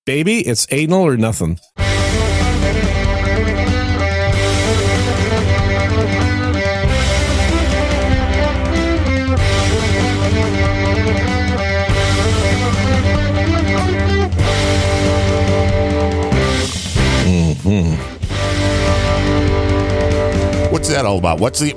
Baby, it's anal or nothing. What's that all about? What's the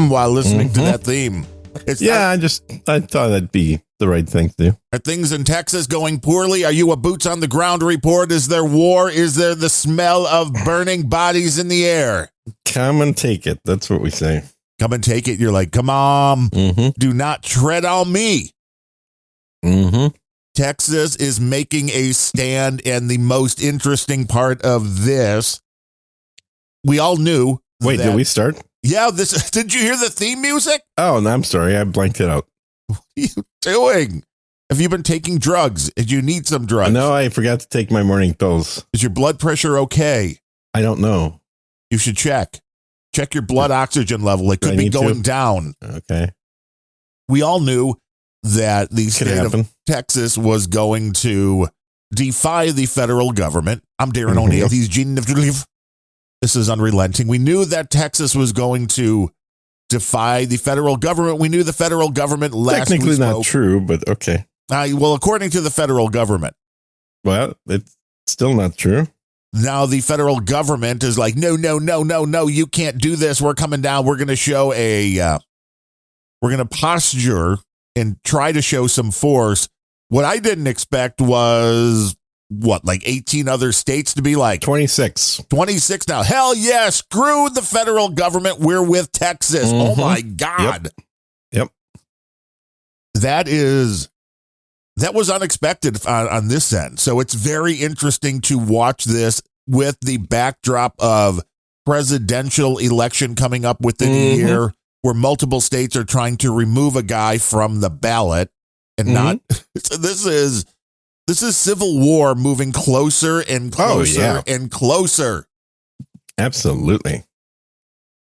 while listening to that theme? I thought that'd be the right thing to do. Are things in Texas going poorly? Are you a boots on the ground report? Is there war? Is there the smell of burning bodies in the air? Come and take it. That's what we say. Come and take it. You're like, come on. Do not tread on me. Texas is making a stand, and the most interesting part of this, we all knew. Wait, did we start? Yeah, did you hear the theme music? Oh, no, I'm sorry. I blanked it out. What are you doing? Have you been taking drugs? Did you need some drugs? No, I forgot to take my morning pills. Is your blood pressure okay? I don't know. You should check. Check your blood oxygen level. It could be going down. Okay. We all knew that the state of Texas was going to defy the federal government. I'm Darren O'Neill. He's Gene. This is Unrelenting. We knew that Texas was going to defy the federal government. We knew the federal government last week. Technically not true, but okay. Well, according to the federal government. Well, it's still not true. Now the federal government is like, no, you can't do this. We're coming down. We're going to show we're going to posture and try to show some force. What I didn't expect was like 18 other states to be like 26 now. Hell yeah. Screw the federal government. We're with Texas. Oh my God. Yep. That was unexpected on this end. So it's very interesting to watch this with the backdrop of presidential election coming up within a year, where multiple states are trying to remove a guy from the ballot and not. So this is civil war moving closer and closer and closer. Absolutely.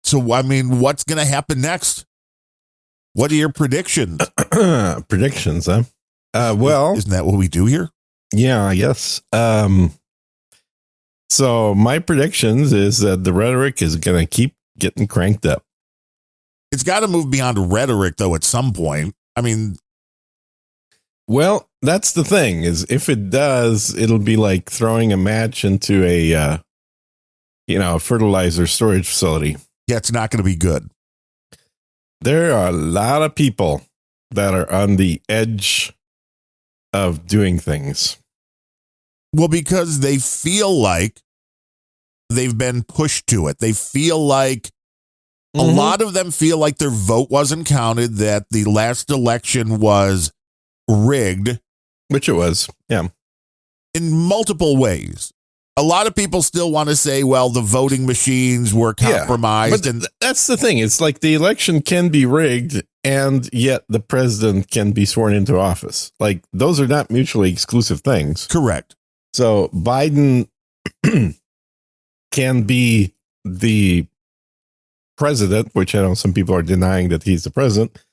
So, I mean, what's going to happen next? What are your predictions? Predictions, huh? Well, isn't that what we do here? Yeah, I guess. So my predictions is that the rhetoric is going to keep getting cranked up. It's got to move beyond rhetoric, though, at some point. I mean, well, that's the thing, is if it does, it'll be like throwing a match into a fertilizer storage facility. Yeah, it's not going to be good. There are a lot of people that are on the edge of doing things. Well, because they feel like they've been pushed to it. They feel like a lot of them feel like their vote wasn't counted, that the last election was rigged. Which it was, yeah. In multiple ways. A lot of people still want to say, well, the voting machines were compromised. Yeah, but that's the thing. It's like the election can be rigged, and yet the president can be sworn into office. Like, those are not mutually exclusive things. Correct. So Biden can be the president, which I know some people are denying that he's the president,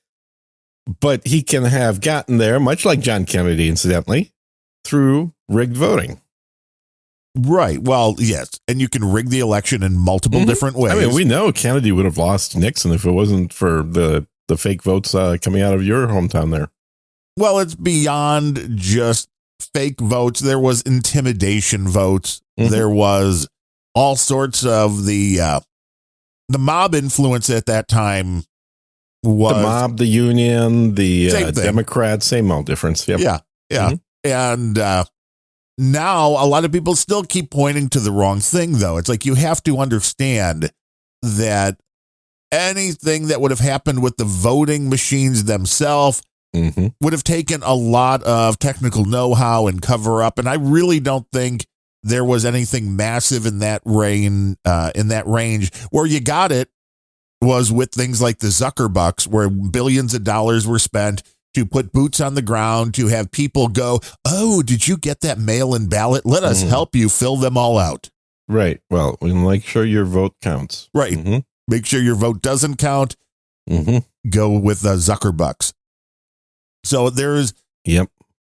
but he can have gotten there, much like John Kennedy, incidentally, through rigged voting. Right. Well, yes. And you can rig the election in multiple different ways. I mean, we know Kennedy would have lost Nixon if it wasn't for the fake votes coming out of your hometown there. Well, it's beyond just fake votes. There was intimidation votes. There was all sorts of the mob influence at that time. Was the mob, the union, the Democrats, same old difference. Yep. Yeah. Yeah. And now a lot of people still keep pointing to the wrong thing, though. It's like you have to understand that anything that would have happened with the voting machines themselves would have taken a lot of technical know-how and cover up. And I really don't think there was anything massive in that range. Where you got it was with things like the Zuckerbucks, where billions of dollars were spent to put boots on the ground, to have people go, oh, did you get that mail-in ballot? Let us help you fill them all out. Right. Well, we make sure your vote counts. Right. Make sure your vote doesn't count. Go with the Zuckerbucks. So there's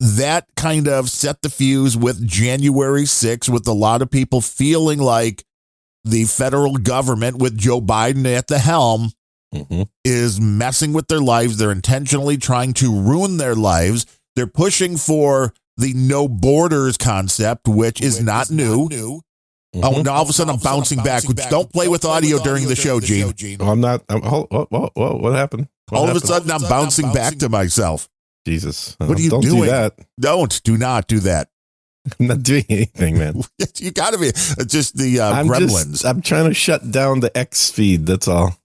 that kind of set the fuse with January 6th, with a lot of people feeling like the federal government with Joe Biden at the helm is messing with their lives. They're intentionally trying to ruin their lives. They're pushing for the no borders concept, which is not new. Oh, now all of a sudden I'm bouncing back. Don't play with audio during the show, Gene. Oh, I'm not. What happened? All of a sudden I'm bouncing back to myself. Jesus. What are you don't doing? Do that. Do not do that. I'm not doing anything, man. You got to be. It's just the gremlins. I'm trying to shut down the X feed. That's all.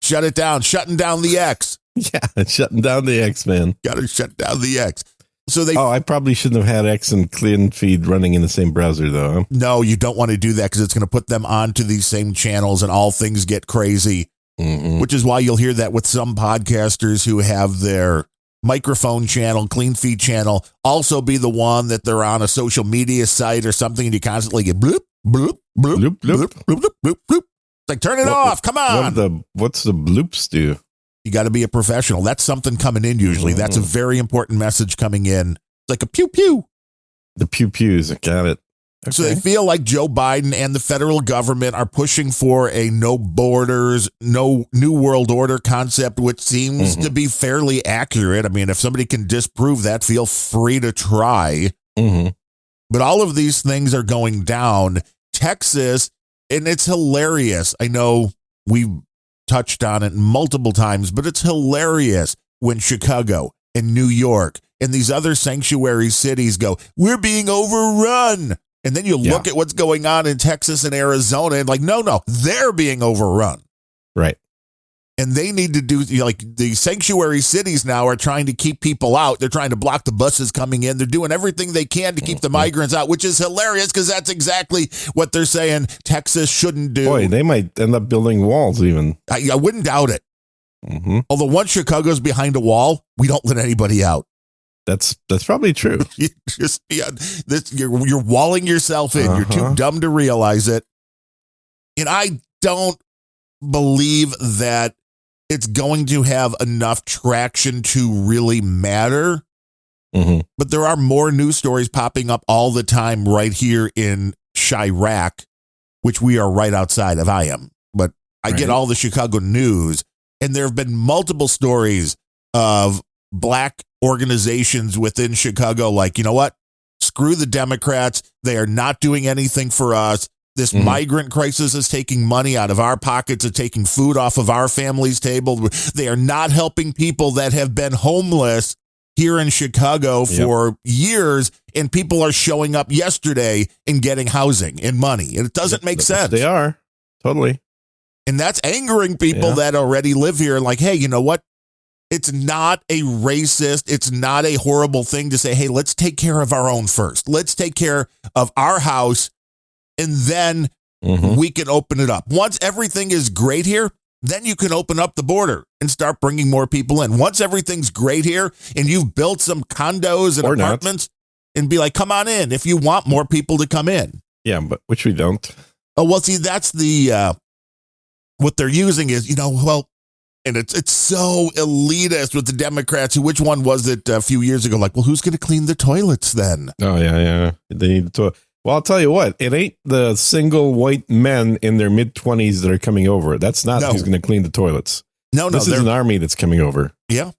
Shut it down. Shutting down the X. Yeah, shutting down the X, man. Got to shut down the X. So I probably shouldn't have had X and Clean Feed running in the same browser, though. Huh? No, you don't want to do that because it's going to put them onto these same channels and all things get crazy, which is why you'll hear that with some podcasters who have their microphone channel, Clean Feed channel, also be the one that they're on a social media site or something and you constantly get bloop, bloop, bloop, bloop, bloop, bloop, bloop, bloop, bloop. It's like, turn it off. Come on. What's the bloops do? You got to be a professional. That's something coming in usually. That's a very important message coming in. It's like a pew pew. The pew pews. I got it. Okay. So they feel like Joe Biden and the federal government are pushing for a no borders, no new world order concept, which seems to be fairly accurate. I mean, if somebody can disprove that, feel free to try. But all of these things are going down. Texas, and it's hilarious. I know we've touched on it multiple times, but it's hilarious when Chicago and New York and these other sanctuary cities go, we're being overrun. And then you look at what's going on in Texas and Arizona and like, no, they're being overrun. Right. And they need to do, like, the sanctuary cities now are trying to keep people out. They're trying to block the buses coming in. They're doing everything they can to keep the migrants out, which is hilarious because that's exactly what they're saying Texas shouldn't do. Boy, they might end up building walls even. I wouldn't doubt it. Although once Chicago's behind a wall, we don't let anybody out. That's probably true. You're walling yourself in. You're too dumb to realize it. And I don't believe that it's going to have enough traction to really matter. But there are more news stories popping up all the time right here in Chirac, which we are right outside of. I am. But I get all the Chicago news. And there have been multiple stories of black organizations within Chicago, like, you know what? Screw the Democrats. They are not doing anything for us. This migrant crisis is taking money out of our pockets and taking food off of our family's table. They are not helping people that have been homeless here in Chicago for years, and people are showing up yesterday and getting housing and money. And it doesn't make sense. They are. Totally. And that's angering people that already live here. Like, hey, you know what? It's not a racist. It's not a horrible thing to say, hey, let's take care of our own first. Let's take care of our house, and then we can open it up. Once everything is great here, then you can open up the border and start bringing more people in. Once everything's great here and you've built some condos and apartments and be like, come on in if you want more people to come in. Yeah, but which we don't. Oh, well, see, that's the what they're using is, and it's so elitist with the Democrats. Which one was it a few years ago? Like, well, who's going to clean the toilets then? Oh, yeah. They need the toilet. Well, I'll tell you what, it ain't the single white men in their mid-20s that are coming over. That's not who's going to clean the toilets. No. This is an army that's coming over. Yeah.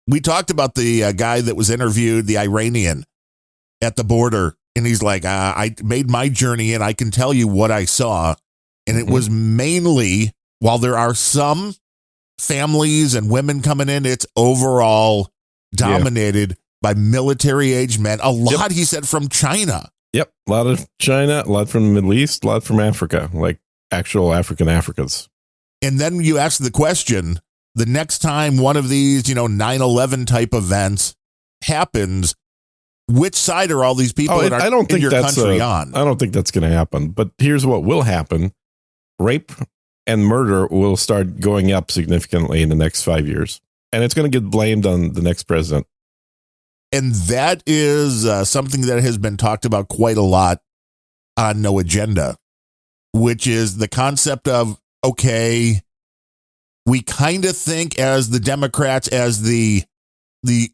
We talked about the guy that was interviewed, the Iranian, at the border. And he's like, I made my journey and I can tell you what I saw. And it was mainly, while there are some families and women coming in, it's overall dominated by military-age men. A lot, he said, from China. Yep. A lot of China, a lot from the Middle East, a lot from Africa, like actual Africans. And then you ask the question, the next time one of these, 9/11 type events happens, which side are all these people in your country on? I don't think that's going to happen. But here's what will happen. Rape and murder will start going up significantly in the next 5 years. And it's going to get blamed on the next president. And that is something that has been talked about quite a lot on No Agenda, which is the concept of, okay, we kind of think as the Democrats, as the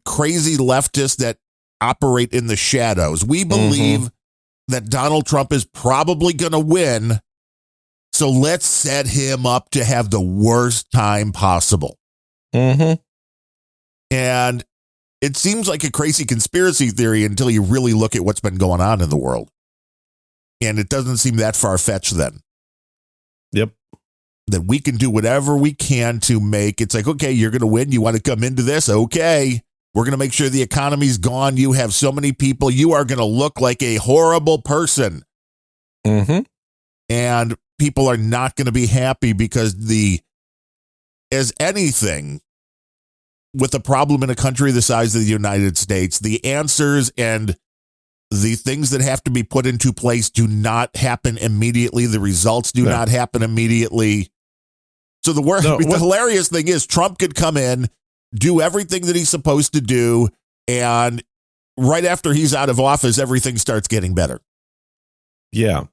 crazy leftists that operate in the shadows. We believe that Donald Trump is probably going to win. So let's set him up to have the worst time possible. Mm-hmm. And it seems like a crazy conspiracy theory until you really look at what's been going on in the world. And it doesn't seem that far-fetched then. Yep. That we can do whatever we can to make, it's like, okay, you're going to win. You want to come into this? Okay. We're going to make sure the economy's gone. You have so many people. You are going to look like a horrible person. Mm-hmm. And people are not going to be happy because as anything with a problem in a country the size of the United States, the answers and the things that have to be put into place do not happen immediately. The results do not happen immediately. So the hilarious thing is Trump could come in, do everything that he's supposed to do, and right after he's out of office, everything starts getting better. Yeah.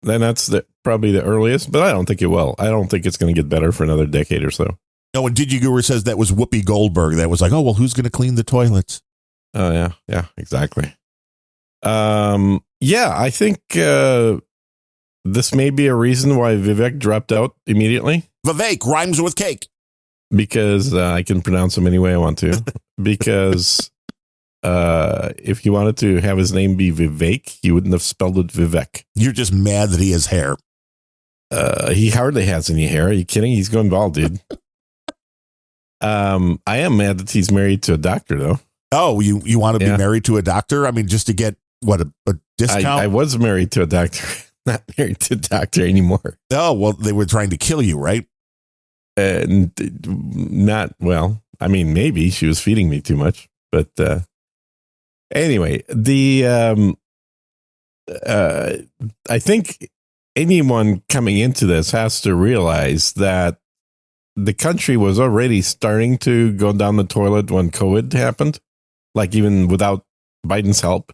Then that's probably the earliest, but I don't think it will. I don't think it's going to get better for another decade or so. Oh, and Digi Guru says that was Whoopi Goldberg. That was like, oh, well, who's going to clean the toilets? Oh, yeah. Yeah, exactly. Yeah, I think this may be a reason why Vivek dropped out immediately. Vivek rhymes with cake. Because I can pronounce him any way I want to. Because if he wanted to have his name be Vivek, he wouldn't have spelled it Vivek. You're just mad that he has hair. He hardly has any hair. Are you kidding? He's going bald, dude. I am mad that he's married to a doctor, though. Oh, you want to be married to a doctor? I mean, just to get what a discount? I was married to a doctor, not married to a doctor anymore. Oh, well, they were trying to kill you, right? Not well. I mean, maybe she was feeding me too much, but anyway, I think anyone coming into this has to realize that the country was already starting to go down the toilet when COVID happened, like even without Biden's help.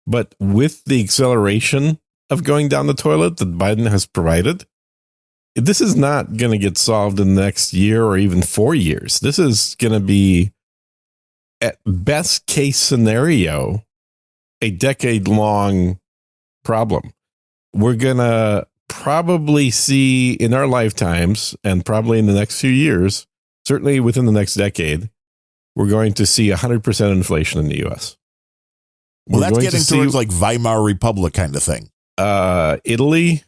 But with the acceleration of going down the toilet that Biden has provided, this is not going to get solved in the next year or even 4 years. This is going to be, at best case scenario, a decade-long problem. We're going to probably see in our lifetimes, and probably in the next few years, certainly within the next decade, we're going to see 100% inflation in the U.S. Well, that's getting towards like Weimar Republic kind of thing. Italy,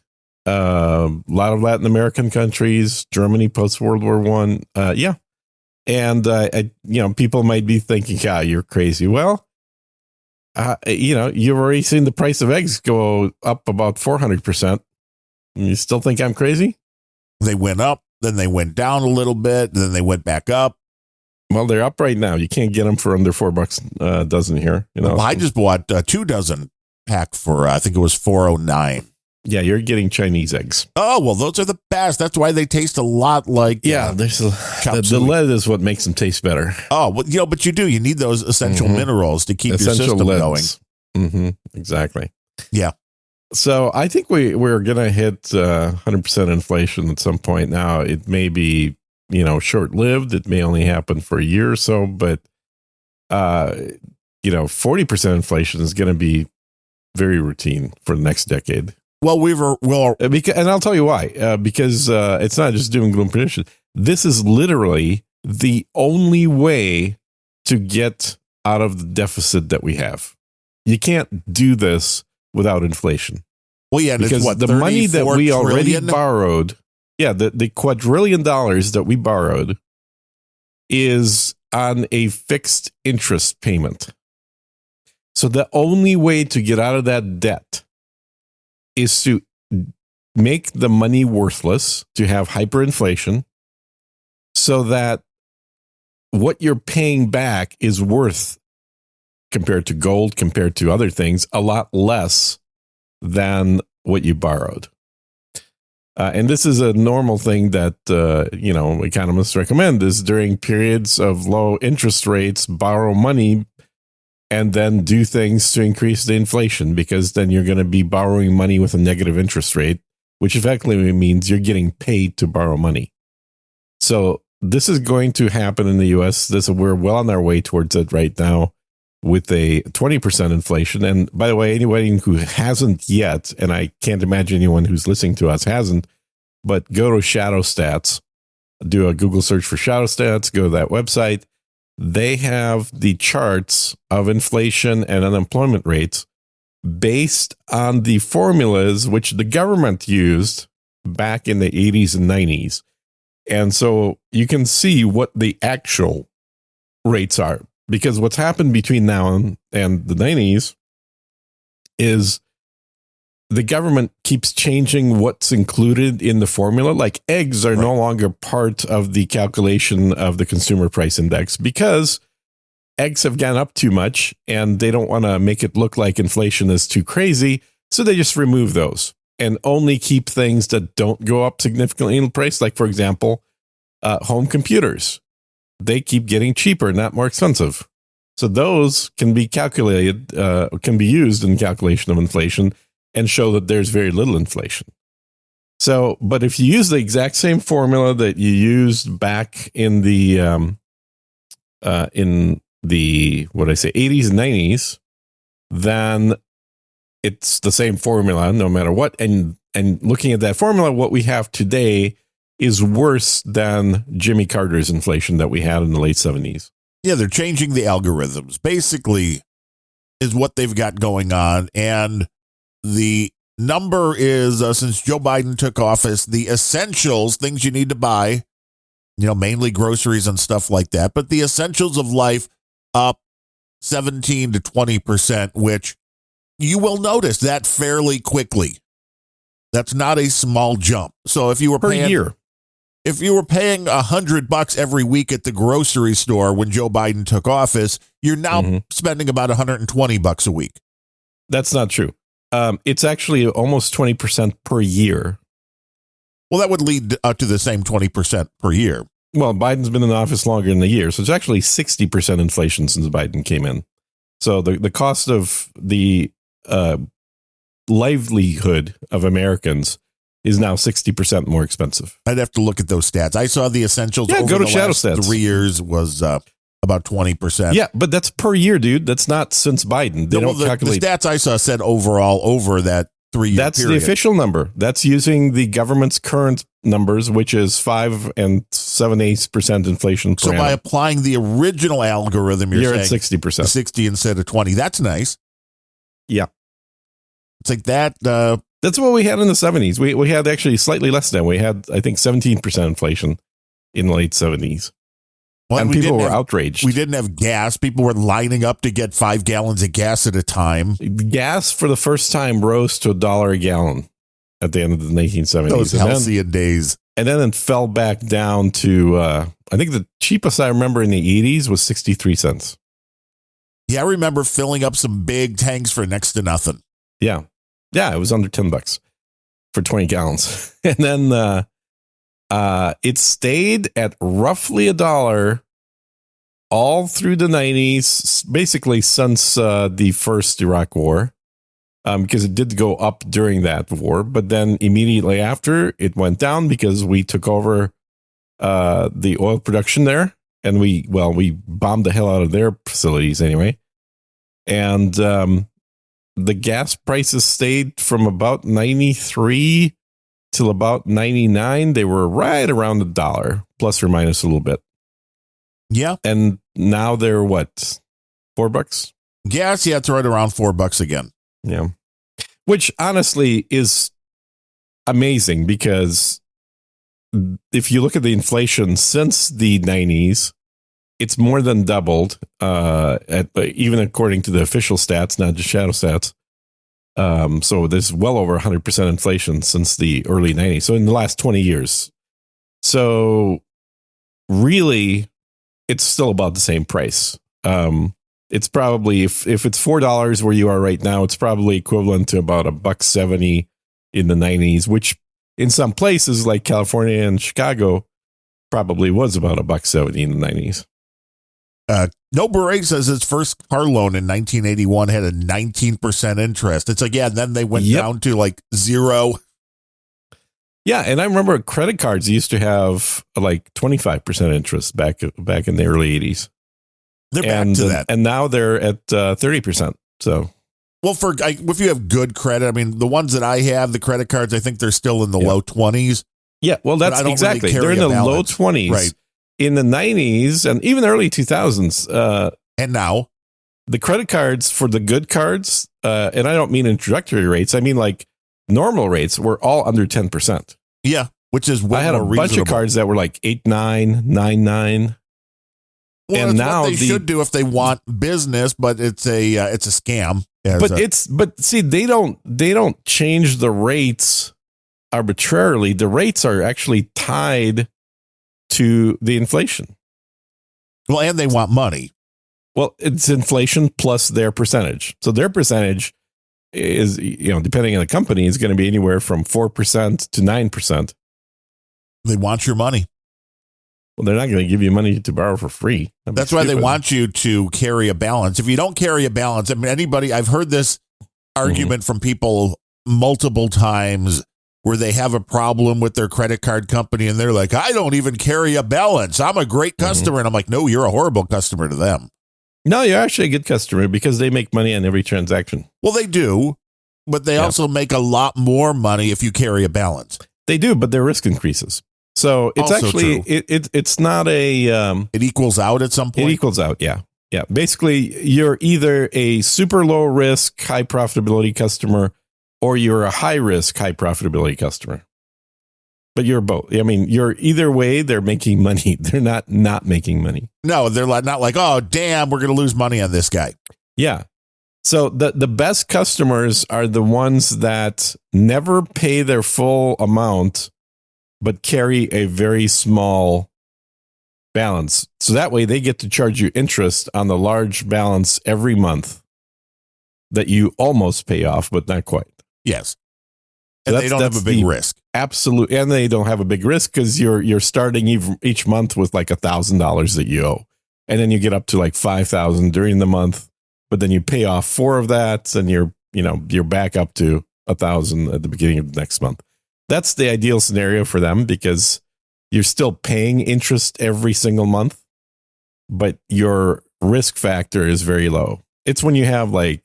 a lot of Latin American countries, Germany post World War I. Yeah. And, people might be thinking, you're crazy. Well, you've already seen the price of eggs go up about 400%. You still think I'm crazy? They went up, then they went down a little bit, then they went back up. Well, they're up right now. You can't get them for under $4 a dozen here. Well, I just bought 2 dozen pack for, I think it was $4.09. Yeah, you're getting Chinese eggs. Oh, well, those are the best. That's why they taste a lot like there's the lead is what makes them taste better. Oh, well, but you do. You need those essential minerals to keep your system going. Mm-hmm. Exactly. Yeah. So I think we're going to hit 100% inflation at some point. Now, it may be, short-lived. It may only happen for a year or so, but 40% inflation is going to be very routine for the next decade. Well, and I'll tell you why. Because it's not just doom and gloom prediction. This is literally the only way to get out of the deficit that we have. You can't do this without inflation. Well, yeah, because the money that we already borrowed, the quadrillion dollars that we borrowed is on a fixed interest payment. So the only way to get out of that debt is to make the money worthless, to have hyperinflation, so that what you're paying back is worth, compared to gold, compared to other things, a lot less than what you borrowed. And this is a normal thing that, economists recommend, is during periods of low interest rates, borrow money and then do things to increase the inflation, because then you're going to be borrowing money with a negative interest rate, which effectively means you're getting paid to borrow money. So this is going to happen in the U.S. We're well on our way towards it right now. with a 20% inflation. And by the way, anybody who hasn't yet, and I can't imagine anyone who's listening to us hasn't, but go to Shadow Stats, do a Google search for Shadow Stats, go to that website. They have the charts of inflation and unemployment rates based on the formulas which the government used back in the 80s and 90s. And so you can see what the actual rates are, because what's happened between now and the 90s is the government keeps changing what's included in the formula. Like eggs are no longer part of the calculation of the consumer price index because eggs have gone up too much and they don't want to make it look like inflation is too crazy. So they just remove those and only keep things that don't go up significantly in price. Like, for example, home computers. They keep getting cheaper, not more expensive. So those can be calculated, can be used in calculation of inflation and show that there's very little inflation. So, but if you use the exact same formula that you used back in the what I say, 80s and 90s, then it's the same formula no matter what. And looking at that formula, what we have today is worse than Jimmy Carter's inflation that we had in the late 70s. Yeah, they're changing the algorithms, basically, is what they've got going on. And the number is, since Joe Biden took office, the essentials, things you need to buy, mainly groceries and stuff like that, but the essentials of life up 17 to 20%, which you will notice that fairly quickly. That's not a small jump. So if you were per year, if you were paying $100 every week at the grocery store when Joe Biden took office, you're now spending about $120 a week. That's not true. It's actually almost 20% per year. Well, that would lead to the same 20% per year. Well, Biden's been in office longer than a year, so it's actually 60% inflation since Biden came in. So the cost of the livelihood of Americans is now 60% more expensive. I'd have to look at those stats. I saw the essentials over go to the Shadow last Stats. 3 years was about 20%. Yeah, but that's per year, dude. That's not since Biden. They don't calculate. The stats I saw said overall over that 3-year That's period. the official number. That's using the government's current numbers, which is 5 7/8% inflation per So by annum. applying the original algorithm, You're saying at 60%. 60 instead of 20. That's nice. Yeah. It's like that. That's what we had in the 70s. We had actually slightly less than. We had, I think, 17% inflation in the late 70s. Well, and people were outraged. We didn't have gas. People were lining up to get 5 gallons of gas at a time. Gas, for the first time, rose to $1 a gallon at the end of the 1970s. Those halcyon days. And then it fell back down to, I think the cheapest I remember in the 80s was 63 cents. Yeah, I remember filling up some big tanks for next to nothing. Yeah. Yeah, it was under $10 for 20 gallons. And then it stayed at roughly $1 all through the 90s, basically since the first Iraq War, because it did go up during that war. But then immediately after, it went down because we took over the oil production there. And we bombed the hell out of their facilities anyway. And the gas prices stayed from about 93 till about 99. They were right around $1, plus or minus a little bit. Yeah. And now they're what? $4? Gas, yeah, it's right around $4 again. Yeah. Which honestly is amazing, because if you look at the inflation since the 90s, it's more than doubled, even according to the official stats, not just Shadow Stats. So there's well over 100% inflation since the early 90s. So in the last 20 years. So really, it's still about the same price. It's probably, if it's $4 where you are right now, it's probably equivalent to about $1.70 in the 90s, which in some places like California and Chicago probably was about $1.70 in the 90s. No Beret says his first car loan in 1981 had a 19% interest. It's like, yeah, and then they went down to like 0. Yeah, and I remember credit cards used to have like 25% interest back in the early 80s. They're back to that. And now they're at 30%. So, well, if you have good credit, I mean, the ones that I have, the credit cards, I think they're still in the low 20s. Yeah, well, that's exactly. Really they're in the balance. low 20s. Right. In the 90s and even the early 2000s. And now? The credit cards for the good cards, and I don't mean introductory rates, I mean like normal rates, were all under 10%. Yeah, which is way I had more a bunch of cards that were like 8.9, 9.9. Well, and now what they should do if they want business, but it's a scam. But see, they don't change the rates arbitrarily. The rates are actually tied to the inflation. Well, and they want money. Well, it's inflation plus their percentage. So their percentage is, depending on the company, is going to be anywhere from 4% to 9%. They want your money. Well, they're not going to give you money to borrow for free. That's why they want you to carry a balance. If you don't carry a balance, I mean, I've heard this argument from people multiple times where they have a problem with their credit card company and they're like, I don't even carry a balance. I'm a great customer. And I'm like, no, you're a horrible customer to them. No, you're actually a good customer because they make money on every transaction. Well, they do, but they also make a lot more money if you carry a balance. They do, but their risk increases. So it's also actually, it's not a... it equals out at some point? It equals out, yeah. Yeah, basically, you're either a super low risk, high profitability customer, or you're a high risk, high profitability customer. But you're both. I mean, you're either way, they're making money. They're not making money. No, they're not like, oh, damn, we're going to lose money on this guy. Yeah. So the best customers are the ones that never pay their full amount, but carry a very small balance. So that way they get to charge you interest on the large balance every month that you almost pay off, but not quite. Yes. And they don't have a big risk. Absolutely. And they don't have a big risk because you're starting each month with like $1,000 that you owe. And then you get up to like 5,000 during the month, but then you pay off 4 of that and you're back up to 1,000 at the beginning of next month. That's the ideal scenario for them because you're still paying interest every single month, but your risk factor is very low. It's when you have like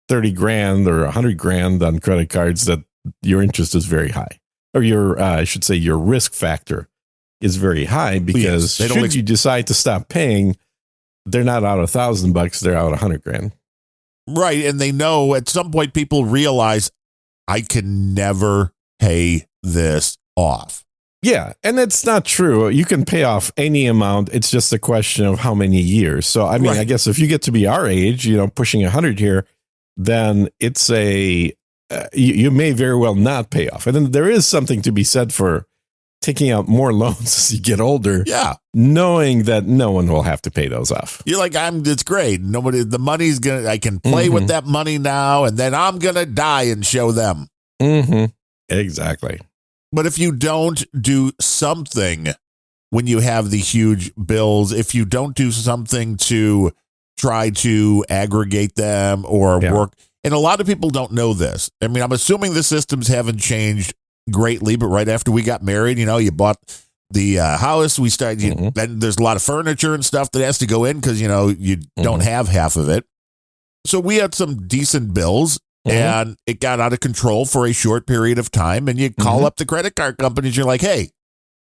30 grand or 100 grand on credit cards that your interest is very high, or I should say your risk factor is very high because should you decide to stop paying, they're not out $1,000, they're out 100 grand. Right. And they know at some point people realize I can never pay this off. Yeah. And it's not true. You can pay off any amount. It's just a question of how many years. So, I mean, I guess if you get to be our age, pushing 100 here, then it's you may very well not pay off. And then there is something to be said for taking out more loans as you get older. Yeah. Knowing that no one will have to pay those off. You're like, it's great. The money's I can play with that money now, and then I'm going to die and show them. Mm-hmm. Exactly. But if you don't do something when you have the huge bills, if you don't do something to try to aggregate them or work, and a lot of people don't know this. I mean, I'm assuming the systems haven't changed greatly, but right after we got married, you bought the house, we started, then there's a lot of furniture and stuff that has to go in because, you don't have half of it. So we had some decent bills. And it got out of control for a short period of time. And you call up the credit card companies. You're like, hey,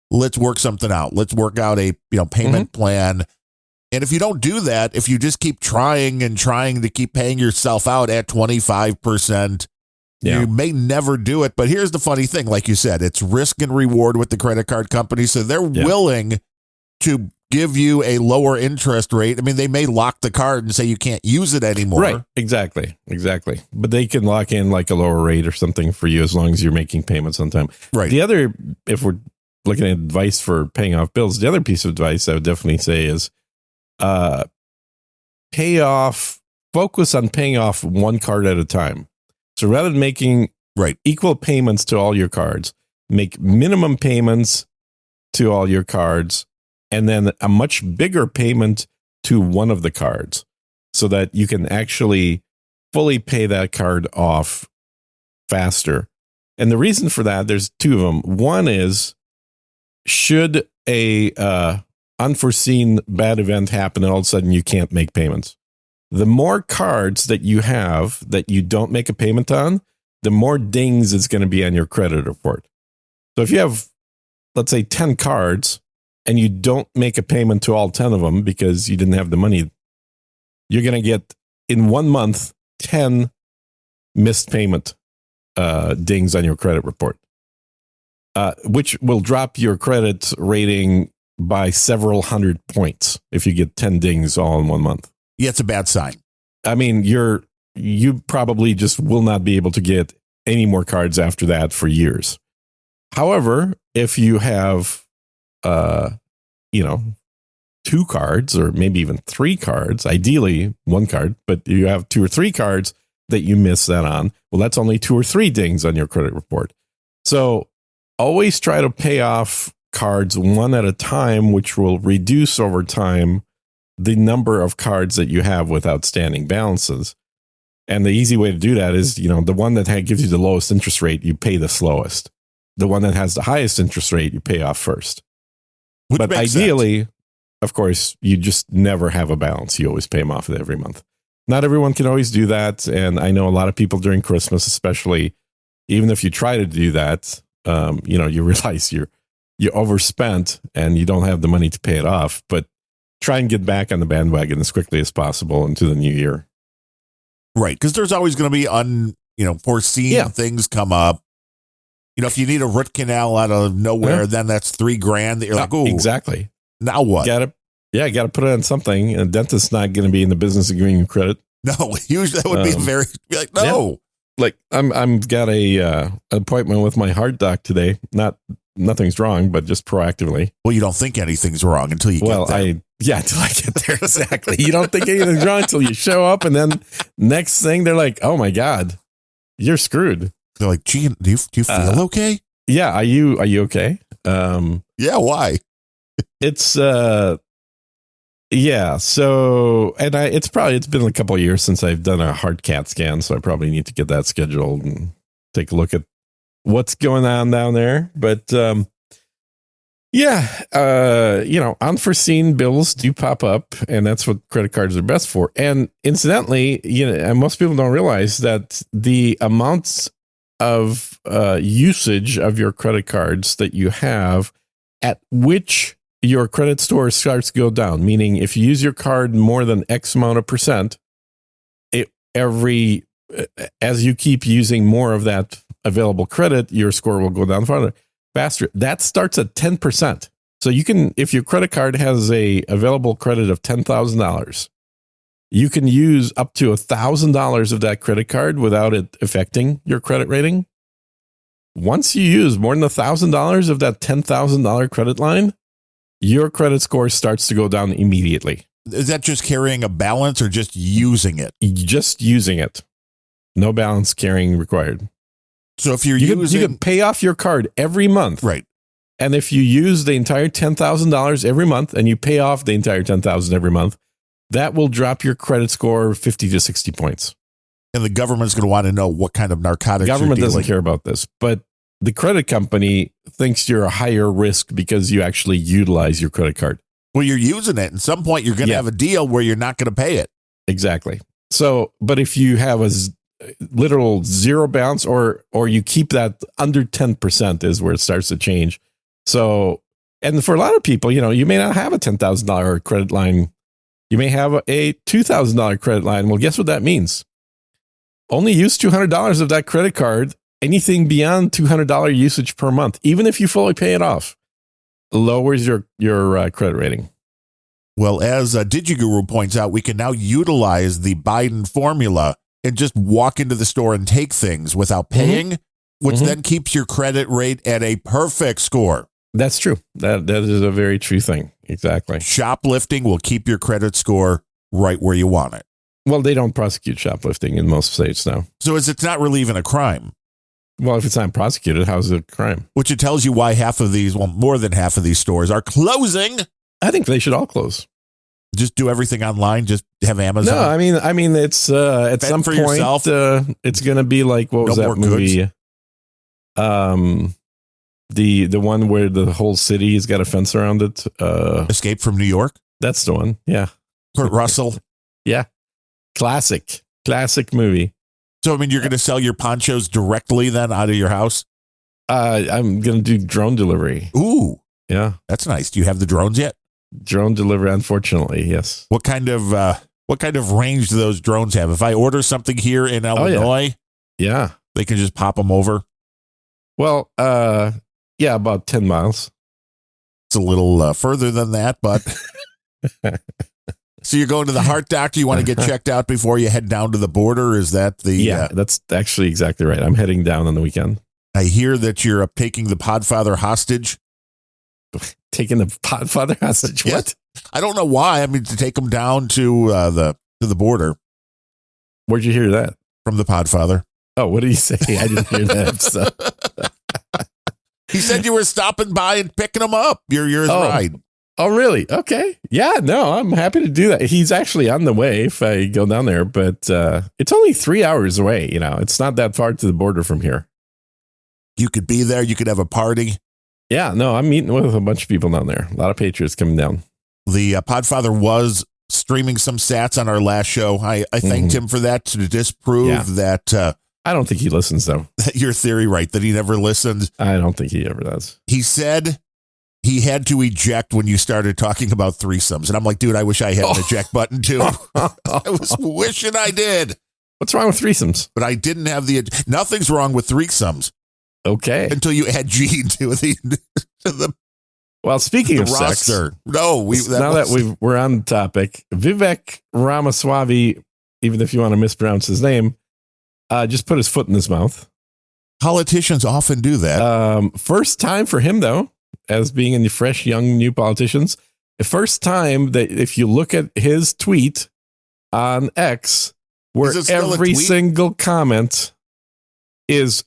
let's work something out. Let's work out a payment plan. And if you don't do that, if you just keep trying to keep paying yourself out at 25%, you may never do it. But here's the funny thing. Like you said, it's risk and reward with the credit card company. So they're willing to give you a lower interest rate. I mean, they may lock the card and say you can't use it anymore. Right. Exactly. But they can lock in like a lower rate or something for you as long as you're making payments on time. Right. The other, if we're looking at advice for paying off bills, the other piece of advice I would definitely say is focus on paying off one card at a time. So rather than making equal payments to all your cards, make minimum payments to all your cards, and then a much bigger payment to one of the cards so that you can actually fully pay that card off faster. And the reason for that, there's 2 of them. One is, should a unforeseen bad event happen and all of a sudden you can't make payments. The more cards that you have that you don't make a payment on, the more dings it's going to be on your credit report. So if you have, let's say, 10 cards and you don't make a payment to all 10 of them because you didn't have the money, you're going to get in 1 month 10 missed payment dings on your credit report, which will drop your credit rating by several hundred points if you get 10 dings all in 1 month. Yeah, it's a bad sign. I mean, you probably just will not be able to get any more cards after that for years. However, if you have, 2 cards or maybe even 3 cards, ideally 1 card, but you have 2 or 3 cards that you miss that on, well, that's only 2 or 3 dings on your credit report. So always try to pay off cards one at a time, which will reduce over time the number of cards that you have with outstanding balances. And the easy way to do that is, the one that gives you the lowest interest rate, you pay the slowest. The one that has the highest interest rate, you pay off first. Which but ideally, of course, you just never have a balance. You always pay them off every month. Not everyone can always do that. And I know a lot of people during Christmas, especially, even if you try to do that, you realize you overspent and you don't have the money to pay it off. But try and get back on the bandwagon as quickly as possible into the new year. Right, because there's always going to be foreseen things come up. If you need a root canal out of nowhere, then that's $3,000 that you're like, oh, exactly. Now what? Got to put it on something. And a dentist's not going to be in the business of giving you credit. No, usually that would be no. Yeah. Like I'm got an appointment with my heart doc today. Nothing's wrong, but just proactively. Well, you don't think anything's wrong until you get there. Until I get there. Exactly. You don't think anything's wrong until you show up. And then next thing they're like, oh my God, you're screwed. They're like, gee, do you feel okay? Yeah. Are you okay? Yeah. Why? It's, So, and it's been a couple of years since I've done a heart CAT scan. So I probably need to get that scheduled and take a look at what's going on down there. But, unforeseen bills do pop up, and that's what credit cards are best for. And incidentally, and most people don't realize that the amounts of usage of your credit cards that you have at which your credit score starts to go down, meaning if you use your card more than X amount of percent, as you keep using more of that available credit, your score will go down faster. That starts at 10%. So you can, if your credit card has a available credit of $10,000, you can use up to $1,000 of that credit card without it affecting your credit rating. Once you use more than $1,000 of that $10,000 credit line, your credit score starts to go down immediately. Is that just carrying a balance or just using it? Just using it. No balance carrying required. So if you can pay off your card every month. Right. And if you use the entire $10,000 every month and you pay off the entire $10,000 every month, that will drop your credit score 50 to 60 points. And the government's going to want to know what kind of narcotics the government doesn't care about this, but the credit company thinks you're a higher risk because you actually utilize your credit card. Well, you're using it. At some point, you're going to have a deal where you're not going to pay it. Exactly. So, but if you have a literal zero balance or you keep that under 10% is where it starts to change. So, and for a lot of people, you may not have a $10,000 credit line. You may have a $2,000 credit line. Well, guess what that means? Only use $200 of that credit card. Anything beyond $200 usage per month, even if you fully pay it off, lowers your credit rating. Well, as DigiGuru points out, we can now utilize the Biden formula and just walk into the store and take things without paying, which then keeps your credit rate at a perfect score. That's true. That is a very true thing. Exactly. Shoplifting will keep your credit score right where you want it. Well, they don't prosecute shoplifting in most states now. So it's not really even a crime. Well, if it's not prosecuted, how's it a crime? Which it tells you why more than half of these stores are closing. I think they should all close. Just do everything online. Just have Amazon. No, I mean, it's at some point yourself. It's going to be like what was that movie? The one where the whole city has got a fence around it. Escape from New York. That's the one. Yeah. Kurt Russell. Yeah. Classic movie. So, I mean, you're going to sell your ponchos directly then out of your house? I'm going to do drone delivery. Ooh. Yeah. That's nice. Do you have the drones yet? Drone delivery, unfortunately, yes. What kind of range do those drones have? If I order something here in Illinois, Yeah. they can just pop them over. Well, yeah, about 10 miles. It's a little further than that, but so you're going to the heart doctor. You want to get checked out before you head down to the border. Is that the? Yeah, that's actually exactly right. I'm heading down on the weekend. I hear that you're taking the Podfather hostage. Taking the Podfather hostage? Yes. What? I don't know why. I mean, to take him down to the border. Where'd you hear that? From the Podfather. Oh, what did he say? I didn't hear that. So. He said you were stopping by and picking him up. You're his ride. Oh, really? Okay. Yeah, no, I'm happy to do that. He's actually on the way if I go down there, but it's only 3 hours away. You know, it's not that far to the border from here. You could be there. You could have a party. Yeah, no, I'm meeting with a bunch of people down there. A lot of Patriots coming down. The Podfather was streaming some stats on our last show. I thanked him for that to disprove that. I don't think he listens, though. Your theory, right, that he never listened. I don't think he ever does. He said he had to eject when you started talking about threesomes. And I'm like, dude, I wish I had an eject button, too. I was wishing I did. What's wrong with threesomes? But I didn't have nothing's wrong with threesomes. Okay. Until you add Gene to the well, speaking of roster. Sex, no, we're on the topic. Vivek Ramaswamy, even if you want to mispronounce his name, just put his foot in his mouth. Politicians often do that. First time for him, though, as being in the fresh, young, new politicians. The first time that if you look at his tweet on X, where every single comment is,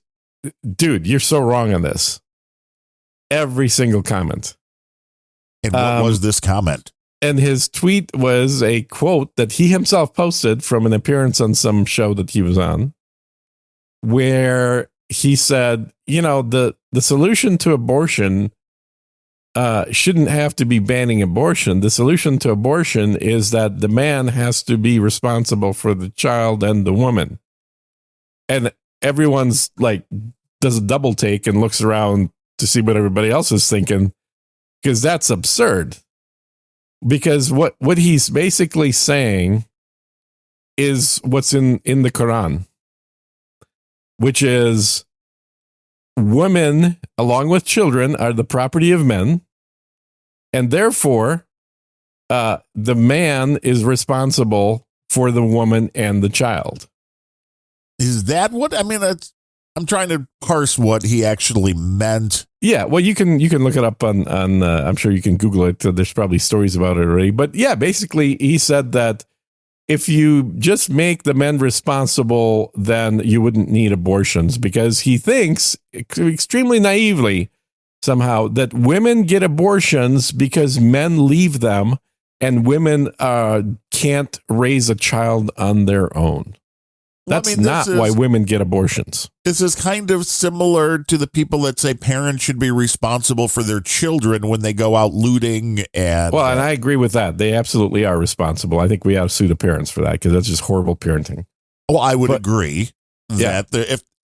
dude, you're so wrong on this. Every single comment. And what was this comment? And his tweet was a quote that he himself posted from an appearance on some show that he was on, where he said, you know, the solution to abortion shouldn't have to be banning abortion. The solution to abortion is that the man has to be responsible for the child and the woman. And everyone's like, does a double take and looks around to see what everybody else is thinking, because that's absurd. Because what he's basically saying is what's in the Quran, which is women, along with children, are the property of men, and therefore the man is responsible for the woman and the child. Is that what I mean? I'm trying to parse what he actually meant. Yeah, well, you can look it up on I'm sure you can Google it. There's probably stories about it already. But yeah, basically, he said that if you just make the men responsible, then you wouldn't need abortions, because he thinks extremely naively somehow that women get abortions because men leave them and women can't raise a child on their own. That's not why women get abortions. This is kind of similar to the people that say parents should be responsible for their children when they go out looting. And I agree with that. They absolutely are responsible. I think we ought to sue the parents for that, because that's just horrible parenting. Well, I would agree that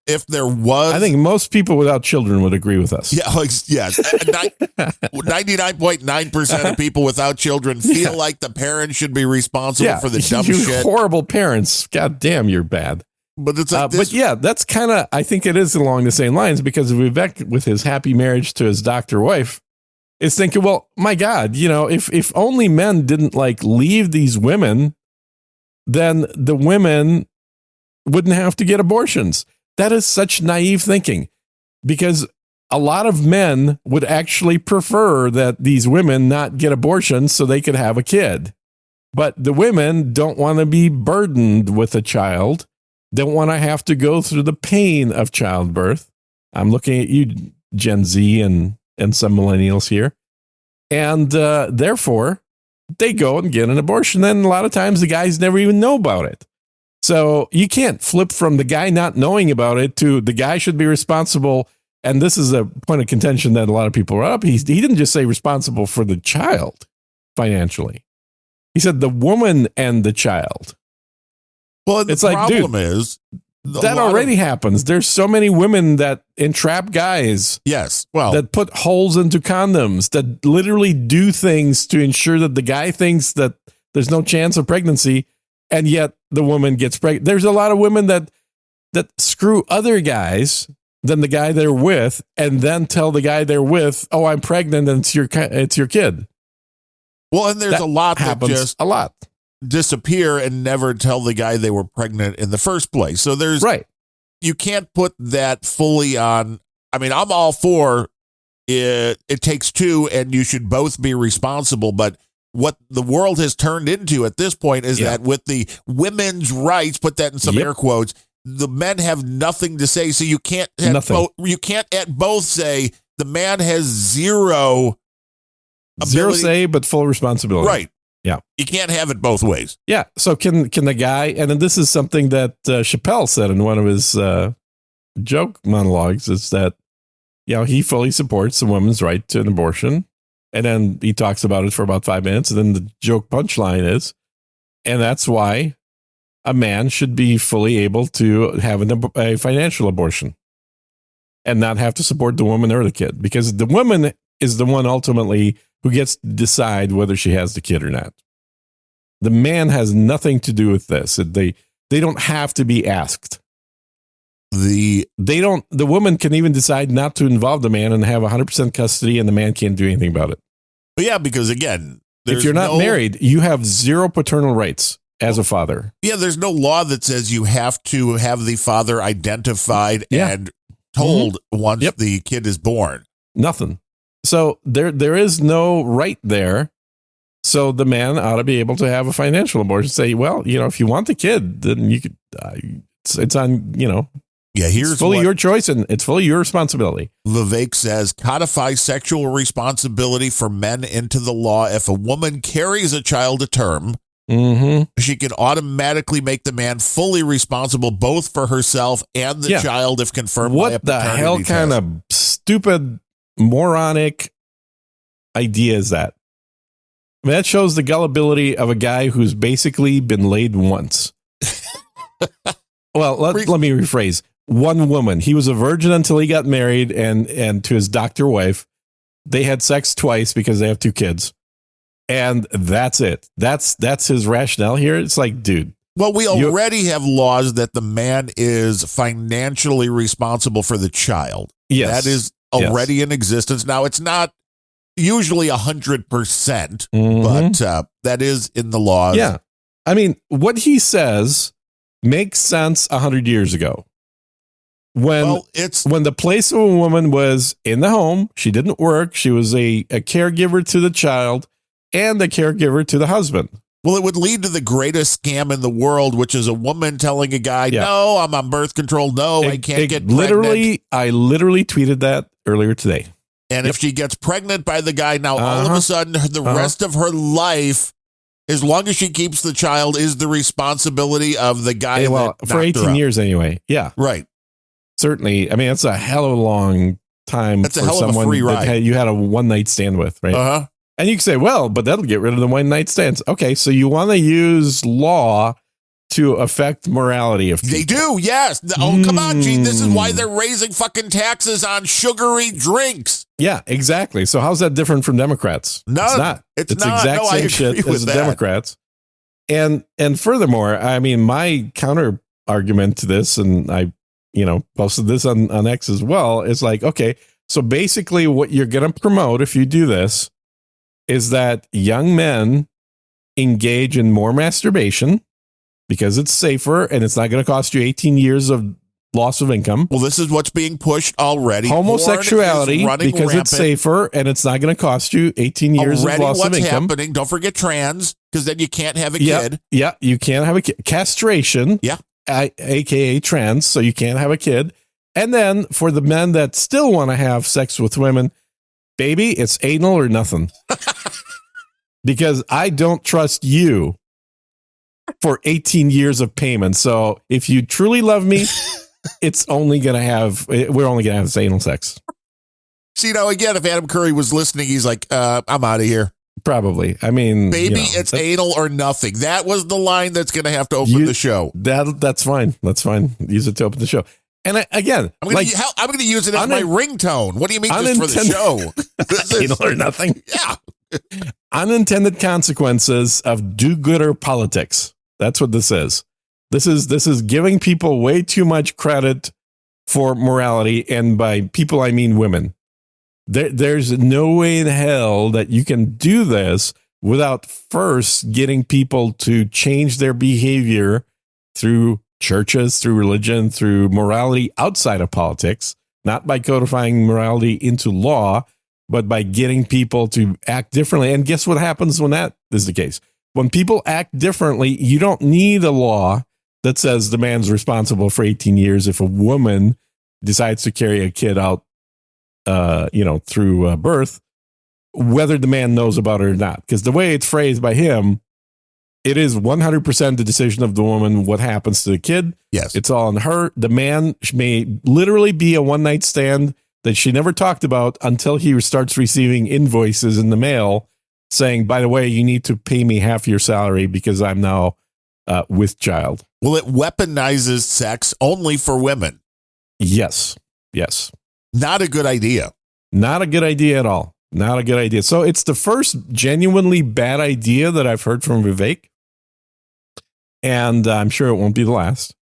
if there was, I think most people without children would agree with us. Yeah, yes. 99.9% of people without children feel like the parents should be responsible for the dumb shit. Horrible parents. God damn, you're bad. But it's like but yeah, that's kind of, I think it is along the same lines, because Vivek, with his happy marriage to his doctor wife, is thinking, well, my God, you know, if only men didn't like leave these women, then the women wouldn't have to get abortions. That is such naive thinking, because a lot of men would actually prefer that these women not get abortions so they could have a kid. But the women don't want to be burdened with a child, don't want to have to go through the pain of childbirth. I'm looking at you, Gen Z and some millennials here. And therefore, they go and get an abortion. Then a lot of times the guys never even know about it. So you can't flip from the guy not knowing about it to the guy should be responsible and this is a point of contention that a lot of people are up. He didn't just say responsible for the child financially. He said the woman and the child. Well, the It's like, problem dude, is that already happens. There's so many women that entrap guys yes. Well, that put holes into condoms, that literally do things to ensure that the guy thinks that there's no chance of pregnancy, and yet the woman gets pregnant. There's a lot of women that screw other guys than the guy they're with, and then tell the guy they're with, "Oh, I'm pregnant, and it's your kid." well, and there's That a lot that happens just a lot, disappear and never tell the guy they were pregnant in the first place. So there's right? you can't put that fully on. I mean, I'm all for it. It takes two, and you should both be responsible. But what the world has turned into at this point is that with the women's rights, put that in some air quotes, the men have nothing to say. So you can't have you can't at both say the man has zero say, but full responsibility. Right. Yeah. You can't have it both ways. Yeah. So can the guy, and this is something that Chappelle said in one of his joke monologues, is that, he fully supports the woman's right to an abortion. And then he talks about it for about 5 minutes. And then the joke punchline is, and that's why a man should be fully able to have a financial abortion and not have to support the woman or the kid, because the woman is the one ultimately who gets to decide whether she has the kid or not. The man has nothing to do with this. They don't have to be asked. The woman can even decide not to involve the man and have 100% custody, and the man can't do anything about it. But yeah, because again, if you're not married, you have zero paternal rights as a father. Yeah, there's no law that says you have to have the father identified and told once the kid is born. Nothing. So there is no right there. So the man ought to be able to have a financial abortion. Say, well, if you want the kid, then you could. It's on. Yeah, here's it's fully your choice, and it's fully your responsibility. Levesque says, codify sexual responsibility for men into the law. If a woman carries a child to term, she can automatically make the man fully responsible both for herself and the child if confirmed by a paternity test. What the hell kind of stupid, moronic idea is that? I mean, that shows the gullibility of a guy who's basically been laid once. Well, let me rephrase. One woman. He was a virgin until he got married, and to his doctor wife. They had sex twice because they have 2 kids. And that's it. That's his rationale here. It's like, dude. Well, we already have laws that the man is financially responsible for the child. Yes. That is already in existence. Now, it's not usually 100%, but that is in the laws. Yeah. I mean, what he says makes sense 100 years ago. When the place of a woman was in the home, she didn't work. She was a caregiver to the child and a caregiver to the husband. Well, it would lead to the greatest scam in the world, which is a woman telling a guy, no, I'm on birth control. No, I can't get pregnant. I literally tweeted that earlier today. And if she gets pregnant by the guy, now all of a sudden the rest of her life, as long as she keeps the child, is the responsibility of the guy. Well, for 18 years anyway. Yeah. Right. Certainly. I mean, it's a hell of a long time for someone free ride. You had a one-night stand with, right? Uh-huh. And you can say, well, but that'll get rid of the one-night stands. Okay, so you want to use law to affect morality of people. They do, yes. Oh, come on, Gene. This is why they're raising fucking taxes on sugary drinks. Yeah, exactly. So how's that different from Democrats? No, it's not. It's the exact same shit as the Democrats. And furthermore, I mean, my counter argument to this, and I posted this on X as well, is like, okay, so basically what you're going to promote if you do this is that young men engage in more masturbation because it's safer and it's not going to cost you 18 years of loss of income. Well, this is what's being pushed already. Homosexuality, because rampant. It's safer and it's not going to cost you 18 years of loss of income. Happening. Don't forget trans, because then you can't have a kid. Yeah, you can't have a kid. Castration. Yeah. AKA trans, so you can't have a kid. And then for the men that still want to have sex with women, baby, it's anal or nothing. Because I don't trust you for 18 years of payment. So if you truly love me, it's only going to have, we're only going to have anal sex. So, again, if Adam Curry was listening, he's like, I'm out of here. Probably. I mean, baby, it's anal or nothing. That was the line that's going to have to open the show. That's fine. That's fine. Use it to open the show. And I'm going to use it as my ringtone. What do you mean just for the show? This is anal or nothing. Yeah. Unintended consequences of do-gooder politics. That's what this is. This is giving people way too much credit for morality, and by people I mean women. There's no way in hell that you can do this without first getting people to change their behavior through churches, through religion, through morality outside of politics, not by codifying morality into law, but by getting people to act differently. And guess what happens when that is the case? When people act differently, you don't need a law that says the man's responsible for 18 years if a woman decides to carry a kid out through birth, whether the man knows about it or not. Because the way it's phrased by him, it is 100% the decision of the woman what happens to the kid. Yes. It's all on her. The man may literally be a one-night stand that she never talked about until he starts receiving invoices in the mail saying, by the way, you need to pay me half your salary because I'm now with child. Well, it weaponizes sex only for women. Yes. Not a good idea. Not a good idea at all. Not a good idea. So it's the first genuinely bad idea that I've heard from Vivek. And I'm sure it won't be the last.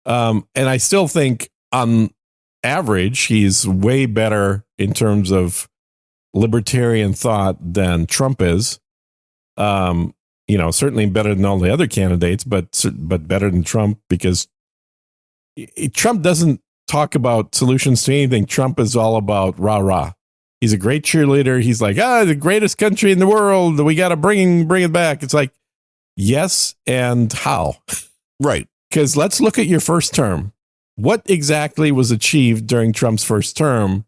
And I still think on average, he's way better in terms of libertarian thought than Trump is. Certainly better than all the other candidates, but better than Trump, because Trump doesn't talk about solutions to anything. Trump is all about rah-rah. He's a great cheerleader. He's like, the greatest country in the world. We got to bring it back. It's like, yes, and how? Right. Because let's look at your first term. What exactly was achieved during Trump's first term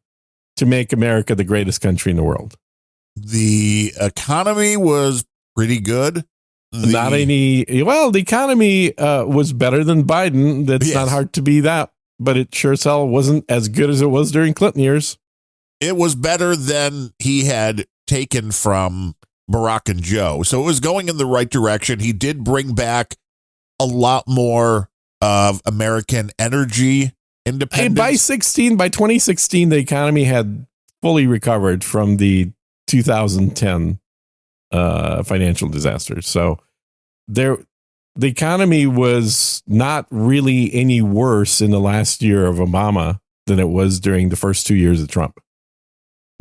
to make America the greatest country in the world? The economy was pretty good. The economy was better than Biden. That's not hard to be that. But it sure as hell wasn't as good as it was during Clinton years. It was better than he had taken from Barack and Joe. So it was going in the right direction. He did bring back a lot more of American energy independence. By 2016, the economy had fully recovered from the 2010 financial disaster. So the economy was not really any worse in the last year of Obama than it was during the first 2 years of Trump.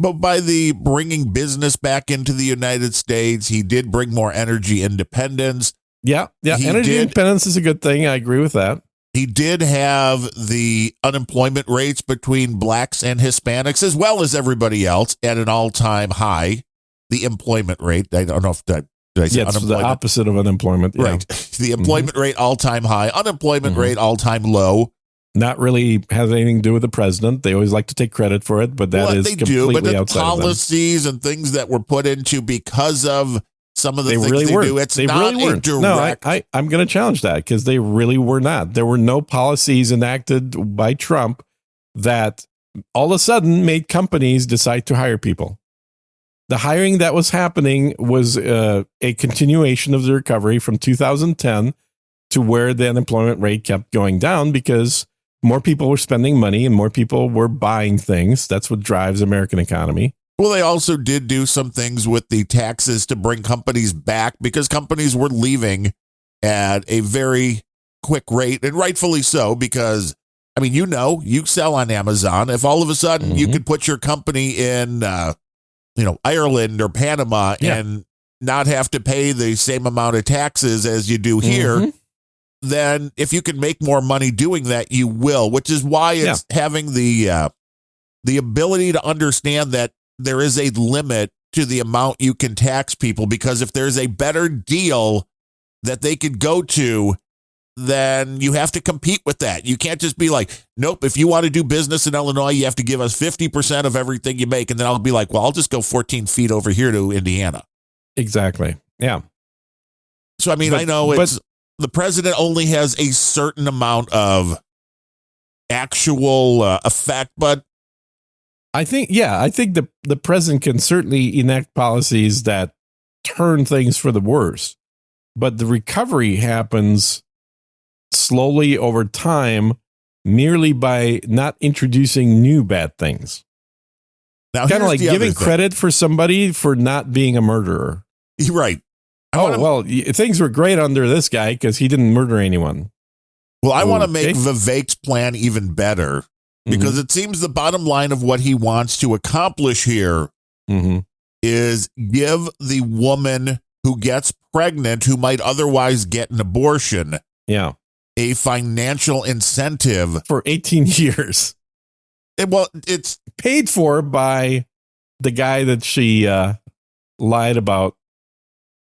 But by the bringing business back into the United States, he did bring more energy independence. Yeah. Energy independence is a good thing. I agree with that. He did have the unemployment rates between blacks and Hispanics, as well as everybody else, at an all-time high. The employment rate, I don't know if that, did I say it's unemployment? The opposite of unemployment. Yeah. Right. The employment rate, all-time high. Unemployment rate, all-time low. Not really has anything to do with the president. They always like to take credit for it, but that is completely outside of them. Policies and things that were put into because of some of the things they do. It's not a direct. No, I'm going to challenge that, because they really were not. There were no policies enacted by Trump that all of a sudden made companies decide to hire people. The hiring that was happening was a continuation of the recovery from 2010 to where the unemployment rate kept going down because more people were spending money and more people were buying things. That's what drives the American economy. Well, they also did do some things with the taxes to bring companies back because companies were leaving at a very quick rate, and rightfully so, because, I mean, you sell on Amazon. If all of a sudden you could put your company in, Ireland or Panama and not have to pay the same amount of taxes as you do here, then if you can make more money doing that, you will, which is why it's having the ability to understand that there is a limit to the amount you can tax people, because if there's a better deal that they could go to, then you have to compete with that. You can't just be like, nope, if you want to do business in Illinois, you have to give us 50% of everything you make. And then I'll be like, well, I'll just go 14 feet over here to Indiana. Exactly. Yeah. So, I mean, I know the president only has a certain amount of actual effect, but I think the president can certainly enact policies that turn things for the worse, but the recovery happens slowly over time, merely by not introducing new bad things. now Kind of here's like the other giving thing. credit for somebody for not being a murderer. You're right. Things were great under this guy because he didn't murder anyone. I want to Okay. make Vivek's plan even better because it seems the bottom line of what he wants to accomplish here Mm-hmm. is give the woman who gets pregnant, who might otherwise get an abortion, Yeah, a financial incentive. for 18 years, It's paid for by the guy that she lied about.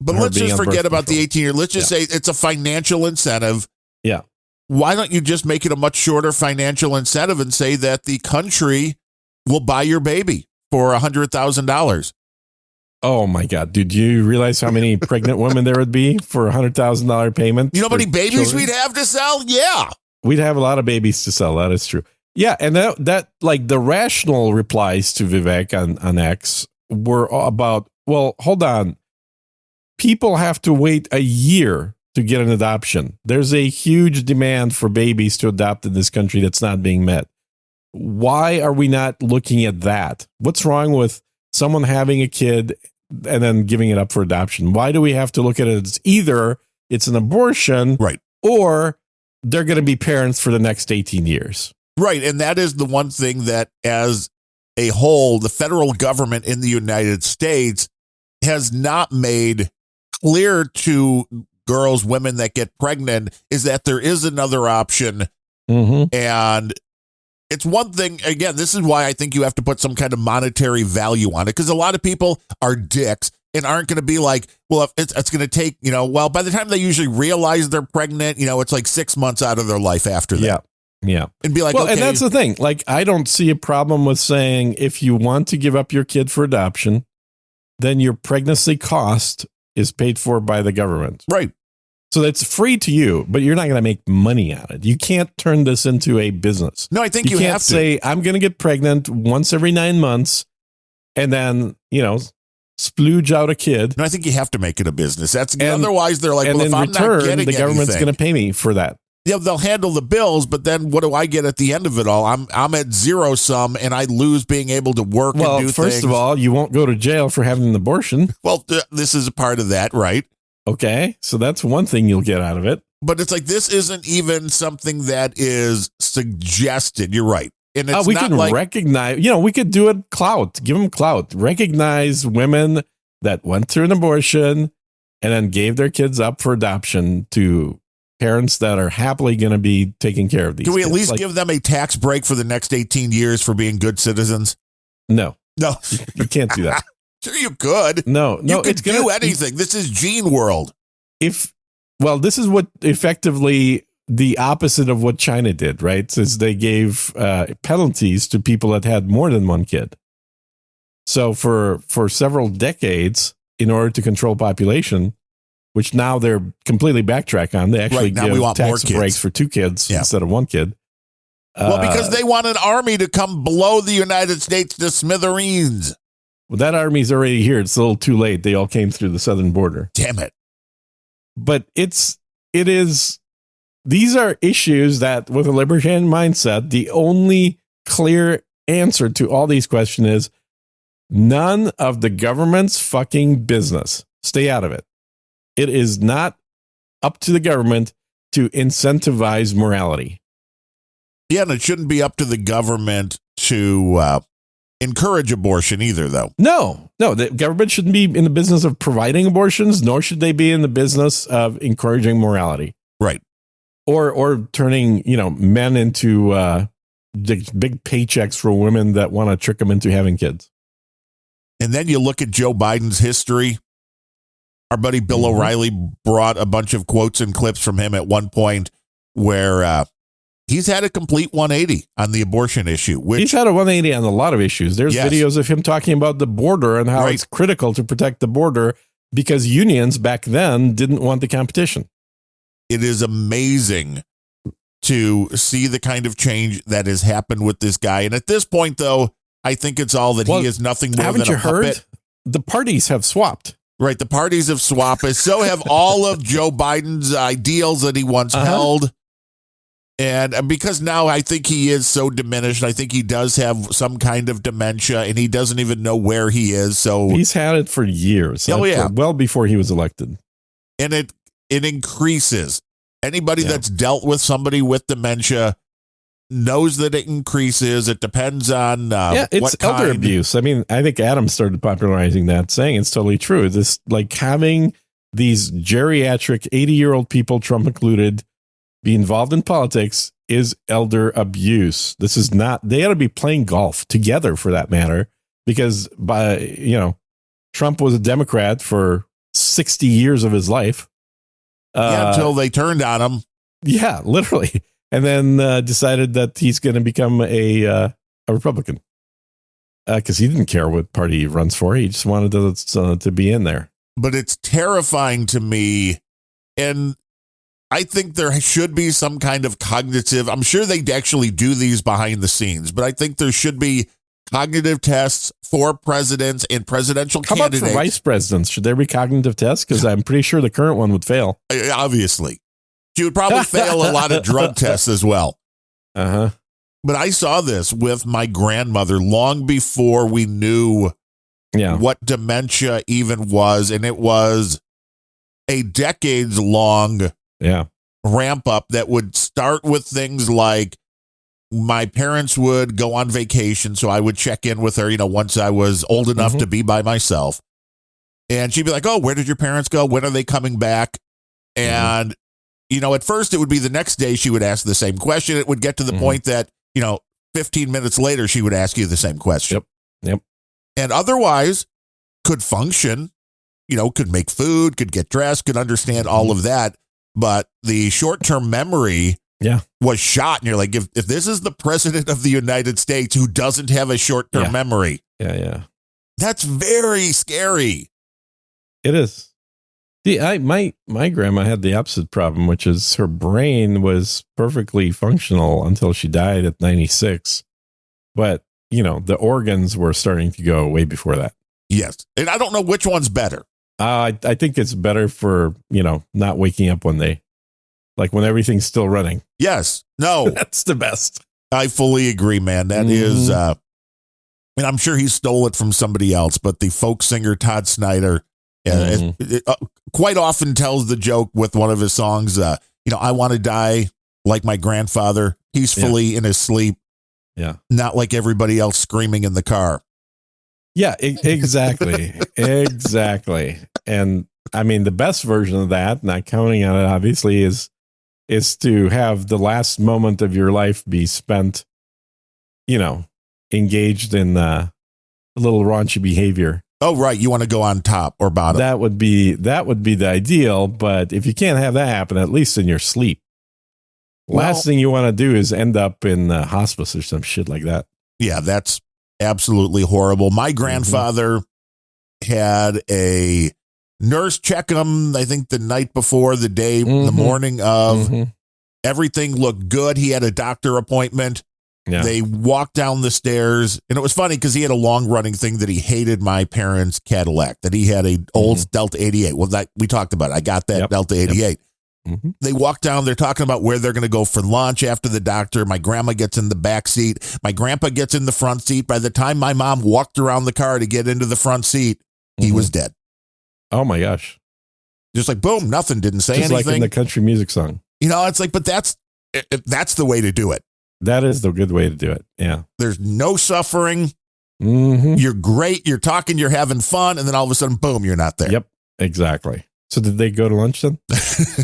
but Her let's being just on forget birth about the control. 18-year. Let's just say it's a financial incentive. Yeah. Why don't you just make it a much shorter financial incentive and say that the country will buy your baby for $100,000? Oh my God, dude! Do you realize how many pregnant women there would be for $100,000 payment? You know how many for babies children? we'd have to sell? Yeah. We'd have a lot of babies to sell. That is true. Yeah, and that like the rational replies to Vivek on X were about, well, hold on. People have to wait a year to get an adoption. There's a huge demand for babies to adopt in this country that's not being met. Why are we not looking at that? What's wrong with someone having a kid and then giving it up for adoption? Why do we have to look at it as either it's an abortion, Right. or they're going to be parents for the next 18 years? Right. And that is the one thing that, as a whole, the federal government in the United States has not made clear to girls, women that get pregnant, is that there is another option. Mm-hmm. And it's one thing, again, this is why I think you have to put some kind of monetary value on it, because a lot of people are dicks and aren't going to be like, well, if it's going to take, by the time they usually realize they're pregnant, it's like 6 months out of their life after that. Yeah. Yeah. And be like, Well, okay. and that's the thing. Like, I don't see a problem with saying if you want to give up your kid for adoption, then your pregnancy cost is paid for by the government. Right. So that's free to you, but you're not going to make money on it. You can't turn this into a business. No, I think you can't have to. say, I'm going to get pregnant once every 9 months and then, splooge out a kid. No, I think you have to make it a business. That's And- otherwise they're like, and well, if in I'm not return, getting the government's going to pay me for that. yeah, they'll handle the bills, but then what do I get at the end of it all? I'm at zero sum, and I lose being able to work Well, and do first things. of all, you won't go to jail for having an abortion. Well, this is a part of that, right? Okay. So that's one thing you'll get out of it. But it's like this isn't even something that is suggested. You're right, and it's we not can like recognize, we could do it clout, give them clout, recognize women that went through an abortion and then gave their kids up for adoption to parents that are happily going to be taking care of these. Can we at kids. least Like, give them a tax break for the next 18 years for being good citizens? No, No, you can't do that. sure you could. No, You could it's gonna do anything. This is Gene World. This is what effectively the opposite of what China did, right? Since they gave penalties to people that had more than one kid. So for several decades, in order to control population, which now they're completely backtrack on, they actually Right, now we give want more tax kids. breaks for 2 kids Yeah. instead of 1 kid. Well, because they want an army to come blow the United States to smithereens. Well, that army's already here. It's a little too late. They all came through the southern border. Damn it. But these are issues that, with a libertarian mindset, the only clear answer to all these questions is none of the government's fucking business. Stay out of it. It is not up to the government to incentivize morality. Yeah, and it shouldn't be up to the government to encourage abortion either, though. No, the government shouldn't be in the business of providing abortions, nor should they be in the business of encouraging morality. Right. Or turning, men into big paychecks for women that want to trick them into having kids. And then you look at Joe Biden's history. Our buddy Bill Mhm. O'Reilly brought a bunch of quotes and clips from him at one point where he's had a complete 180 on the abortion issue, which He's had a 180 on a lot of issues. There's Yes. videos of him talking about the border and how Right. it's critical to protect the border because unions back then didn't want the competition. it is amazing to see the kind of change that has happened with this guy. And at this point, though, I think it's all that he is nothing more haven't than you a puppet. heard? The parties have swapped. Right. The parties have swapped. So have all of Joe Biden's ideals that he once held. And because now I think he is so diminished, I think he does have some kind of dementia and he doesn't even know where he is. So he's had it for years. Oh, yeah. Well before he was elected. And it increases. Anybody that's dealt with somebody with dementia knows that it increases. It depends on it's what elder kind. abuse. I mean, I think Adam started popularizing that, saying it's totally true. This, like, having these geriatric 80-year-old people, Trump included, be involved in politics is elder abuse. This is not, they ought to be playing golf together for that matter, because Trump was a Democrat for 60 years of his life. Until they turned on him. Yeah, literally. And then decided that he's going to become a Republican because he didn't care what party he runs for. He just wanted to be in there. But it's terrifying to me. And I think there should be some kind of cognitive. I'm sure they actually do these behind the scenes, but I think there should be cognitive tests for presidents and presidential candidates. How about for vice presidents? Should there be cognitive tests? Because I'm pretty sure the current one would fail. Obviously. She would probably fail a lot of drug tests as well. Uh-huh. But I saw this with my grandmother long before we knew what dementia even was. And it was a decades-long ramp up that would start with things like my parents would go on vacation. So I would check in with her, once I was old enough to be by myself. And she'd be like, oh, where did your parents go? When are they coming back? And at first it would be the next day she would ask the same question. It would get to the point that, 15 minutes later, she would ask you the same question. Yep. And otherwise could function, could make food, could get dressed, could understand all of that. But the short-term memory was shot. And you're like, if this is the president of the United States who doesn't have a short-term memory, that's very scary. It is. My grandma had the opposite problem, which is her brain was perfectly functional until she died at 96. But, the organs were starting to go way before that. Yes. And I don't know which one's better. I think it's better for, not waking up when everything's still running. Yes. No. That's the best. I fully agree, man. That is, and I'm sure he stole it from somebody else, but the folk singer Todd Snyder quite often tells the joke with one of his songs, I want to die like my grandfather, peacefully in his sleep. Yeah. Not like everybody else screaming in the car. Yeah, exactly. Exactly. And I mean, the best version of that, not counting on it, obviously, is to have the last moment of your life be spent, engaged in a little raunchy behavior. Oh, right. You want to go on top or bottom. That would be the ideal. But if you can't have that happen, at least in your sleep, last thing you want to do is end up in hospice or some shit like that. Yeah, that's absolutely horrible. My grandfather had a nurse check him, I think the night before, the day, the morning of. Everything looked good. He had a doctor appointment. Yeah. They walked down the stairs, and it was funny because he had a long-running thing that he hated my parents' Cadillac, that he had a old Delta 88. Well, that we talked about it. I got that Delta 88. They walk down. They're talking about where they're going to go for lunch after the doctor. My grandma gets in the back seat. My grandpa gets in the front seat. By the time my mom walked around the car to get into the front seat, he was dead. Oh, my gosh. Just like, boom, nothing, didn't say just anything. Like in the country music song. It's like, but that's the way to do it. That is the good way to do it. Yeah. There's no suffering. You're great. You're talking. You're having fun. And then all of a sudden, boom, you're not there. Yep. Exactly. So did they go to lunch then?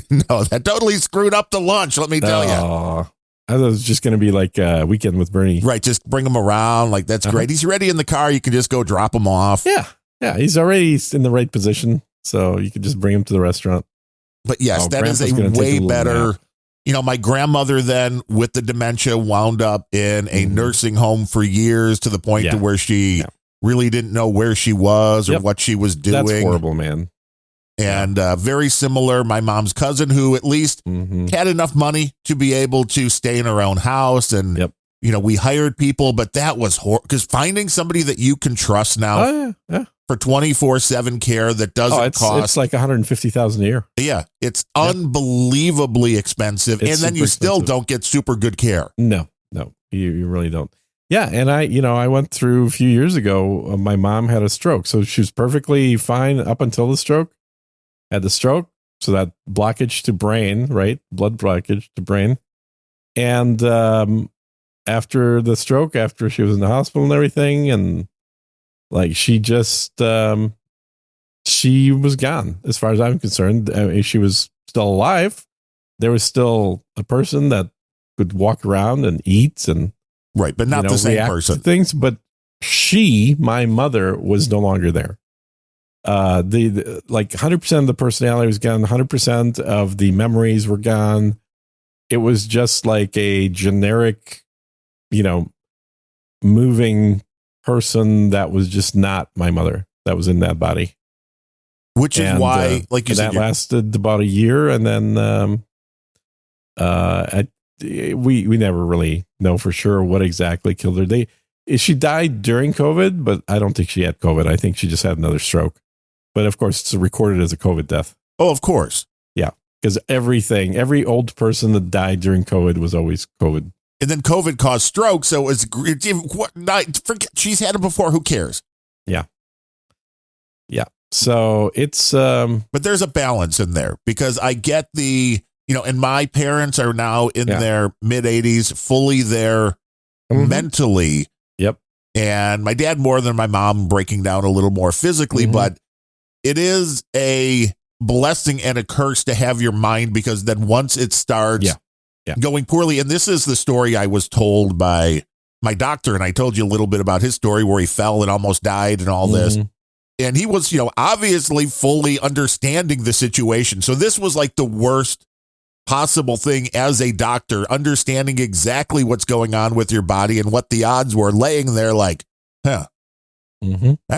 No, that totally screwed up the lunch. Let me tell you. I thought it was just going to be like a Weekend with Bernie. Right. Just bring him around. Like, that's great. He's ready in the car. You can just go drop him off. Yeah. Yeah. He's already in the right position. So you could just bring him to the restaurant. But yes, that is a way better. My grandmother then with the dementia wound up in a nursing home for years to the point to where she really didn't know where she was or what she was doing. That's horrible, man. And very similar, my mom's cousin, who at least had enough money to be able to stay in her own house. And, you know, we hired people, but that was horrible because finding somebody that you can trust now for 24/7 care that doesn't cost. It's like $150,000 a year. Yeah. It's unbelievably expensive. It's and then you still expensive. don't get super good care. No, you really don't. Yeah. And I went through a few years ago, my mom had a stroke. So she was perfectly fine up until the stroke. Had the stroke. So that blockage to brain, right? Blood blockage to brain. And after the stroke, after she was in the hospital and everything, and like she just, she was gone as far as I'm concerned. I mean, she was still alive. There was still a person that could walk around and eat and right, but not the same react person. to things, but my mother was no longer there. The like 100% of the personality was gone. 100% of the memories were gone. It was just like a generic, moving person that was just not my mother that was in that body. Which is why, like you said, that lasted about a year, and then we never really know for sure what exactly killed her. She died during COVID, but I don't think she had COVID. I think she just had another stroke. But of course, it's recorded as a COVID death. Oh, of course. Yeah, because every old person that died during COVID was always COVID. And then COVID caused stroke, so forget she's had it before. Who cares? Yeah. So it's but there's a balance in there because I get and my parents are now in their mid 80s, fully there mentally. Yep. And my dad more than my mom, breaking down a little more physically, but it is a blessing and a curse to have your mind, because then once it starts going poorly, and this is the story I was told by my doctor, and I told you a little bit about his story where he fell and almost died and all this. And he was, obviously fully understanding the situation. So this was like the worst possible thing as a doctor, understanding exactly what's going on with your body and what the odds were, laying there like, that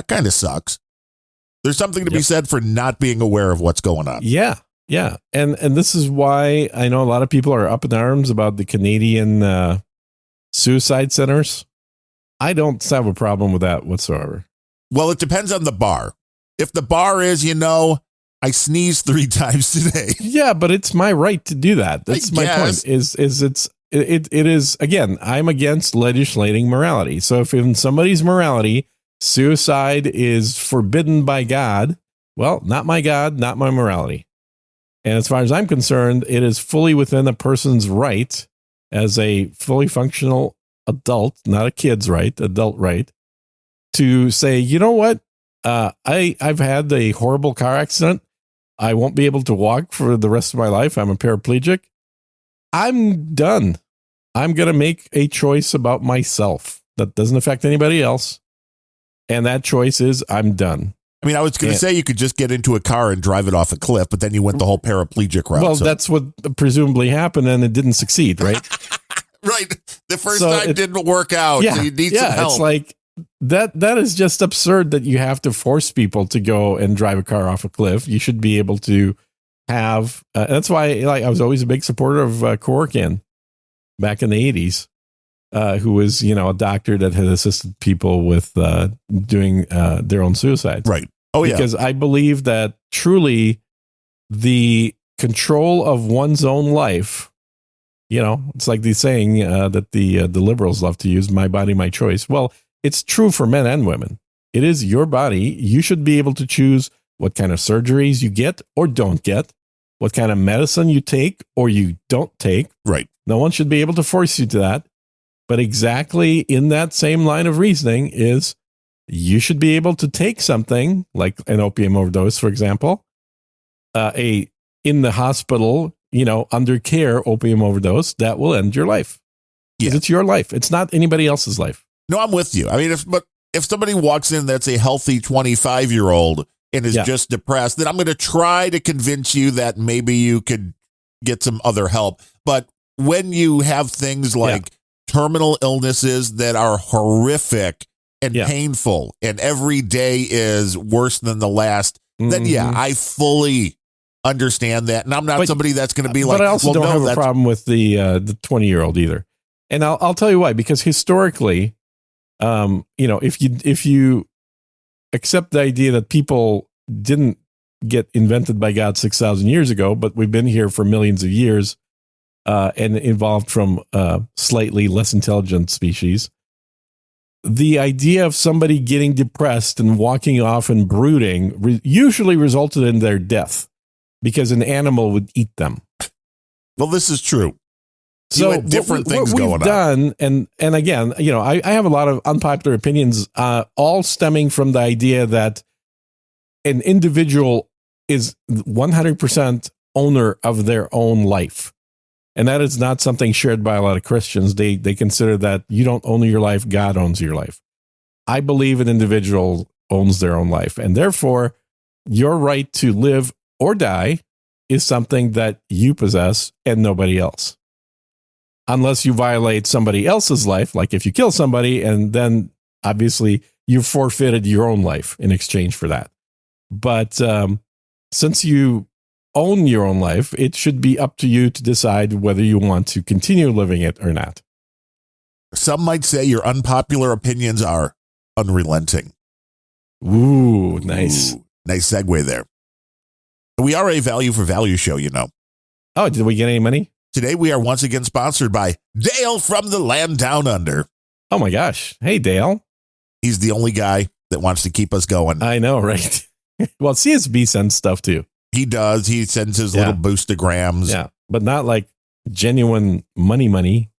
kind of sucks. There's something to be said for not being aware of what's going on. Yeah. Yeah. And this is why I know a lot of people are up in arms about the Canadian suicide centers. I don't have a problem with that whatsoever. Well, it depends on the bar. If the bar is, I sneezed 3 times today. Yeah, but it's my right to do that. That's my point. It is, again, I'm against legislating morality. So if in somebody's morality, suicide is forbidden by God, well, not my God, not my morality. And as far as I'm concerned, it is fully within a person's right as a fully functional adult, not a kid's right, adult right, to say, you know what? I've had a horrible car accident. I won't be able to walk for the rest of my life. I'm a paraplegic. I'm done. I'm going to make a choice about myself that doesn't affect anybody else. And that choice is I'm done. I mean, I was going to say you could just get into a car and drive it off a cliff, but then you went the whole paraplegic route. Well, that's what presumably happened, and it didn't succeed, right? Right. The first time didn't work out. Yeah, so you need some help. It's like that is just absurd that you have to force people to go and drive a car off a cliff. You should be able to have. That's why, I was always a big supporter of Kevorkian back in the 80s, who was a doctor that had assisted people with doing their own suicide. Right. Oh, yeah. Because I believe that truly the control of one's own life. It's like the saying that the liberals love to use, my body, my choice. Well, it's true for men and women. It is your body. You should be able to choose what kind of surgeries you get or don't get, what kind of medicine you take or you don't take. Right. No one should be able to force you to that. But exactly in that same line of reasoning is you should be able to take something like an opium overdose, for example, in the hospital, under care opium overdose that will end your life. Because it's your life. It's not anybody else's life. No, I'm with you. I mean, if somebody walks in that's a healthy 25-year-old and is just depressed, then I'm going to try to convince you that maybe you could get some other help. But when you have things like terminal illnesses that are horrific and painful, and every day is worse than the last, then yeah, Mhm. I fully understand that. And I'm not But- somebody that's going to be like, but I also well, don't no, have a that's problem with the 20-year-old either. And I'll tell you why, because historically, if you accept the idea that people didn't get invented by God 6,000 years ago, but we've been here for millions of years and evolved from slightly less intelligent species. The idea of somebody getting depressed and walking off and brooding usually resulted in their death because an animal would eat them. well, this is true. So had different things what going we've on. done, and again, I have a lot of unpopular opinions, all stemming from the idea that an individual is 100% owner of their own life. And that is not something shared by a lot of Christians. They consider that you don't own your life, God owns your life. I believe an individual owns their own life. And therefore, your right to live or die is something that you possess and nobody else. Unless you violate somebody else's life, like if you kill somebody, and then obviously you forfeited your own life in exchange for that. But since you own your own life, it should be up to you to decide whether you want to continue living it or not. Some might say your unpopular opinions are unrelenting. Ooh, nice. Ooh, nice segue there. We are a value for value show, you know. Oh, did we get any money? Today, we are once again sponsored by Dale from the Land Down Under. Oh my gosh. Hey, Dale. He's the only guy that wants to keep us going. I know, right? Well, CSB sends stuff too. He does. He sends his Yeah. little boostograms, Yeah, but not like genuine money.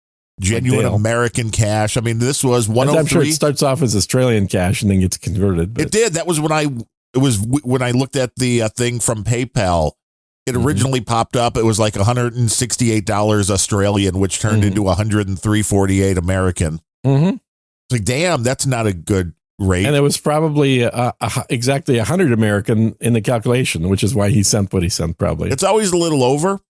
genuine Dale. American cash. I mean, this was I'm sure 103. it starts off as Australian cash and then gets converted. But It did. That was when I looked at the thing from PayPal. It Mhm. originally popped up. It was like $168 Australian, which turned Mhm. into $103.48 American. Mhm. It's like, damn, that's not a good rate. And it was probably exactly 100 American in the calculation, which is why he sent what he sent. Probably. It's always a little over.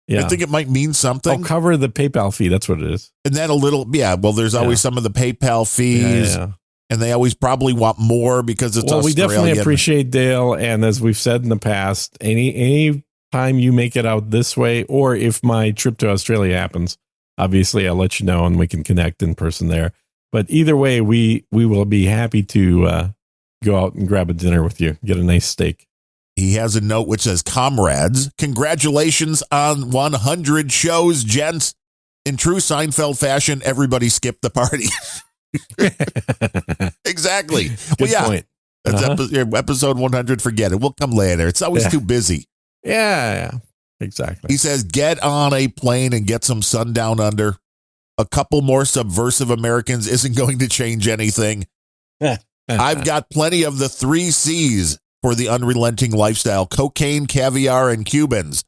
Yeah. I think it might mean something. cover the PayPal fee. That's what it is. And then a little, yeah. Well, there's always some of the PayPal fees, Yeah. and they always probably want more because it's Well, we Australian. definitely appreciate Dale, and as we've said in the past, any time you make it out this way, or if my trip to Australia happens, obviously I'll let you know and we can connect in person there. But either way, we will be happy to go out and grab a dinner with you, get a nice steak. He has a note which says, "Comrades, congratulations on 100 shows, gents. In true Seinfeld fashion, everybody skipped the party." Exactly. Good point. That's Uh-huh. episode 100. Forget it. We'll come later. It's always Yeah. too busy. Yeah, exactly. He says, "Get on a plane and get some sun down under. A couple more subversive Americans isn't going to change anything. I've got plenty of the 3 C's for the unrelenting lifestyle: cocaine, caviar, and Cubans.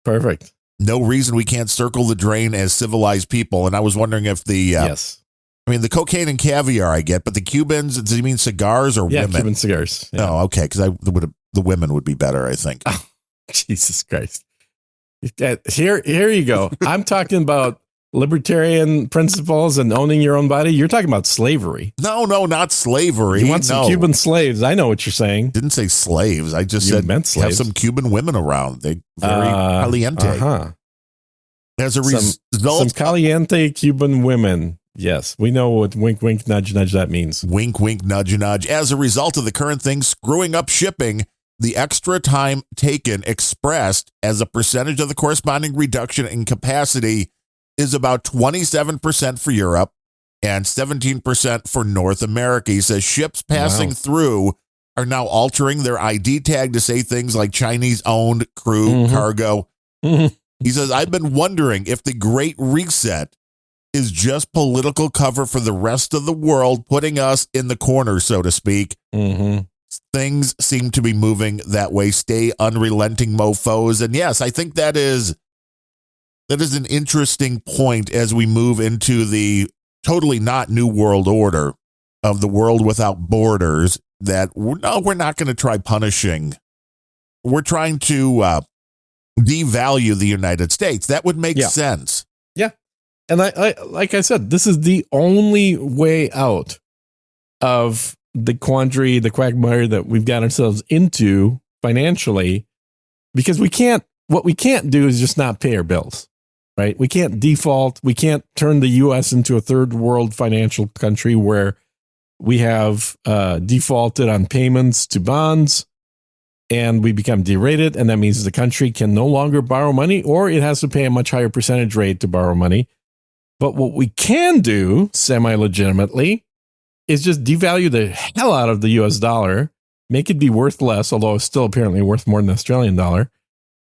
Perfect. No reason we can't circle the drain as civilized people." And I was wondering if Yes. I mean, the cocaine and caviar I get, but the Cubans, does he mean cigars or Yeah, women? Cuban cigars. Yeah. Oh, okay. Because the women would be better, I think. Jesus Christ. Here you go. I'm talking about libertarian principles and owning your own body. You're talking about slavery. No, not slavery. You want some No. Cuban slaves. I know what you're saying. Didn't say slaves. I just You said meant have slaves. some Cuban women around. They very caliente. Uh-huh. As a Some result, caliente Cuban women. Yes, we know what wink, wink, nudge, nudge that means. wink, wink, nudge, nudge. As a result of the current thing screwing up shipping, the extra time taken expressed as a percentage of the corresponding reduction in capacity is about 27% for Europe and 17% for North America. He says ships passing Wow. through are now altering their ID tag to say things like Chinese owned, crew, Mhm. cargo. Mhm. He says, "I've been wondering if the Great Reset is just political cover for the rest of the world, putting us in the corner, so to speak. Mhm. Things seem to be moving that way. Stay unrelenting, mofos." And yes, I think that is an interesting point as we move into the totally not new world order of the world without borders, that we're not going to try punishing. We're trying to devalue the United States. That would make Yeah. sense. And I like I said, this is the only way out of the quandary, the quagmire that we've got ourselves into financially, because what we can't do is just not pay our bills, right? We can't default. We can't turn the U.S. into a third world financial country where we have defaulted on payments to bonds and we become derated. And that means the country can no longer borrow money, or it has to pay a much higher percentage rate to borrow money. But what we can do semi-legitimately is just devalue the hell out of the US dollar, make it be worth less, although it's still apparently worth more than the Australian dollar.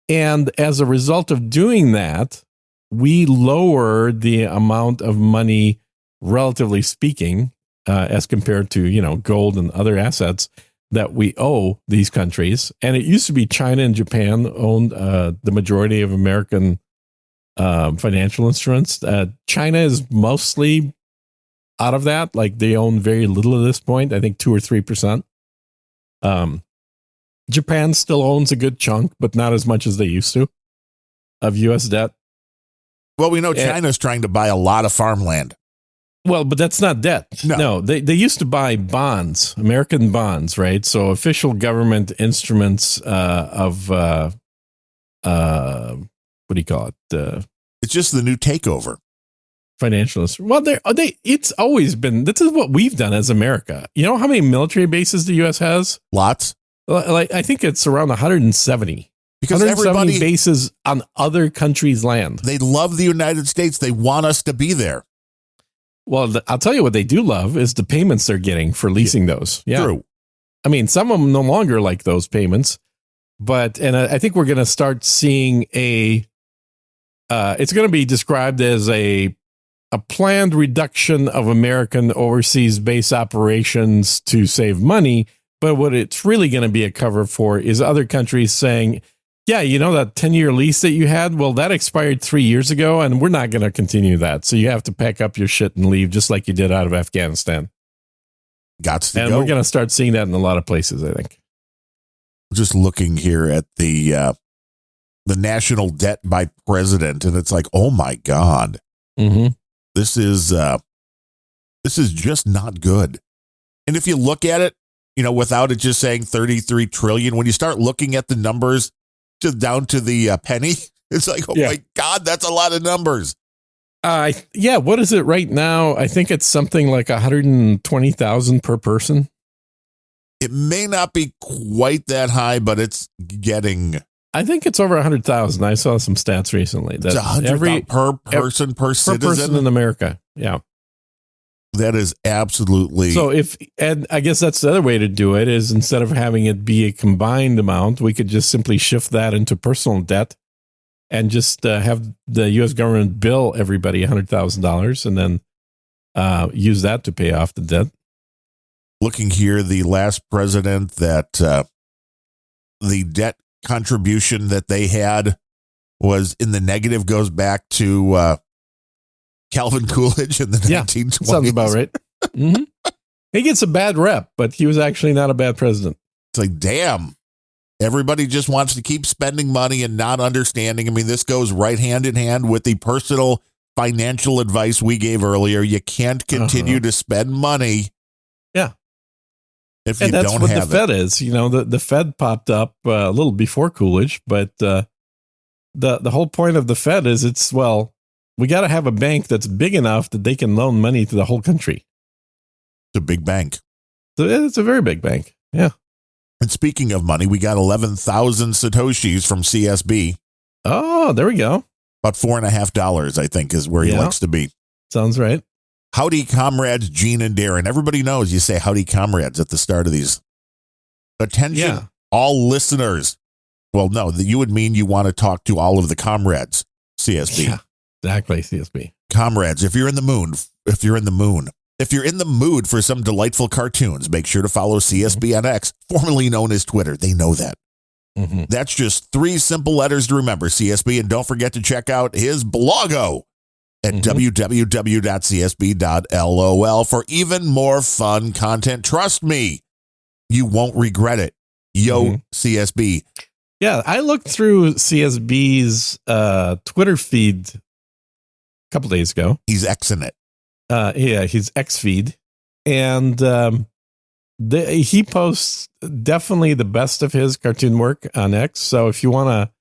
And as a result of doing that, we lower the amount of money, relatively speaking, as compared to, gold and other assets that we owe these countries. And it used to be China and Japan owned the majority of American financial instruments. China is mostly out of that. Like they own very little at this point. I think 2 or 3%. Japan still owns a good chunk, but not as much as they used to of U.S. debt. Well, we know China's trying to buy a lot of farmland. Well, but that's not debt. No, they used to buy bonds, American bonds, right? So official government instruments of what do you call it? It's just the new takeover. Financial instruments. Well, it's always been. This is what we've done as America. You know how many military bases the U.S. has? Lots. Like I think it's around 170. Because 170 bases on other countries' land. They love the United States. They want us to be there. Well, I'll tell you what they do love is the payments they're getting for leasing those. Yeah. True. I mean, some of them no longer like those payments, and I think we're going to start seeing it's going to be described as a planned reduction of American overseas base operations to save money. But what it's really going to be a cover for is other countries saying, yeah, that 10-year lease that you had, well, that expired 3 years ago, and we're not going to continue that. So you have to pack up your shit and leave, just like you did out of Afghanistan. And we're going to start seeing that in a lot of places, I think. Just looking here at the national debt by president, and it's like, oh my God, this is just not good. And if you look at it, without it just saying 33 trillion, when you start looking at the numbers just down to the penny, it's like, my God, that's a lot of numbers. What is it right now? I think it's something like 120,000 per person. It may not be quite that high, but it's getting. I think it's over 100,000. I saw some stats recently. That $100 per person, per citizen? Per person in America. Yeah. That is absolutely. So and I guess that's the other way to do it is instead of having it be a combined amount, we could just simply shift that into personal debt and just have the U.S. government bill everybody $100,000 and then use that to pay off the debt. Looking here, the last president that the debt contribution that they had was in the negative goes back to Calvin Coolidge in the 1920s. Sounds about right. Mm-hmm. He gets a bad rep, but he was actually not a bad president. It's like, damn, everybody just wants to keep spending money and not understanding. I mean, this goes right hand in hand with the personal financial advice we gave earlier. You can't continue to spend money. Yeah. If you don't have it. That's what the Fed is. The Fed popped up a little before Coolidge, but the whole point of the Fed is we got to have a bank that's big enough that they can loan money to the whole country. It's a big bank. So it's a very big bank. Yeah. And speaking of money, we got 11,000 Satoshis from CSB. Oh, there we go. About $4.50, I think, is where he likes to be. Sounds right. Howdy, comrades, Gene and Darren. Everybody knows you say howdy, comrades at the start of these. Attention, all listeners. Well, no, you would mean you want to talk to all of the comrades, CSB. Yeah. Exactly, CSB. Comrades, if you're in the mood for some delightful cartoons, make sure to follow CSB on X, formerly known as Twitter. They know that. Mm-hmm. That's just 3 simple letters to remember, CSB. And don't forget to check out his blogo at www.csb.lol for even more fun content. Trust me, you won't regret it. CSB. Yeah, I looked through CSB's Twitter feed couple days ago. He's Xing it. He's X feed. And He posts definitely the best of his cartoon work on X. So if you want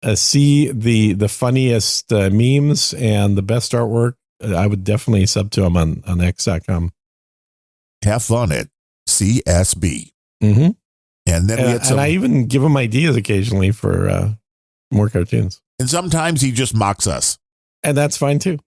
to see the funniest memes and the best artwork, I would definitely sub to him on X.com. Have fun at CSB. Mm-hmm. And then we had some, and I even give him ideas occasionally for more cartoons. and sometimes he just mocks us. And that's fine too.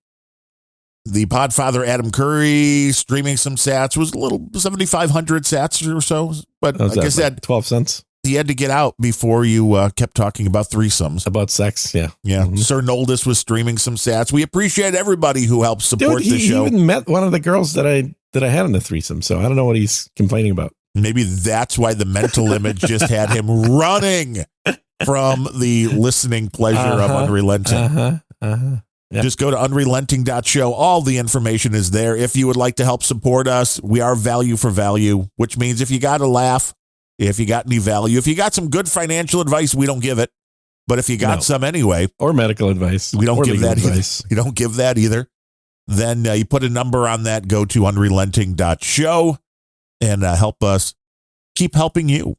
The Podfather Adam Curry streaming some sats was a little 7,500 sats or so. But like I said, 12 cents he had to get out before you kept talking about threesomes. about sex. Yeah. Yeah. Mhm. Sir Noldus was streaming some sats. We appreciate everybody who helps support Dude, the he show. even met one of the girls that I had in the threesome. So I don't know what he's complaining about. Maybe that's why the mental image just had him running from the listening pleasure of Unrelenting. Yeah. Just go to unrelenting.show. All the information is there. If you would like to help support us, we are value for value, which means if you got a laugh, if you got any value, if you got some good financial advice, we don't give it. But if you got some anyway, Or medical advice. we don't Or give legal that advice. either. You don't give that either. Then you put a number on that, go to unrelenting.show and help us keep helping you.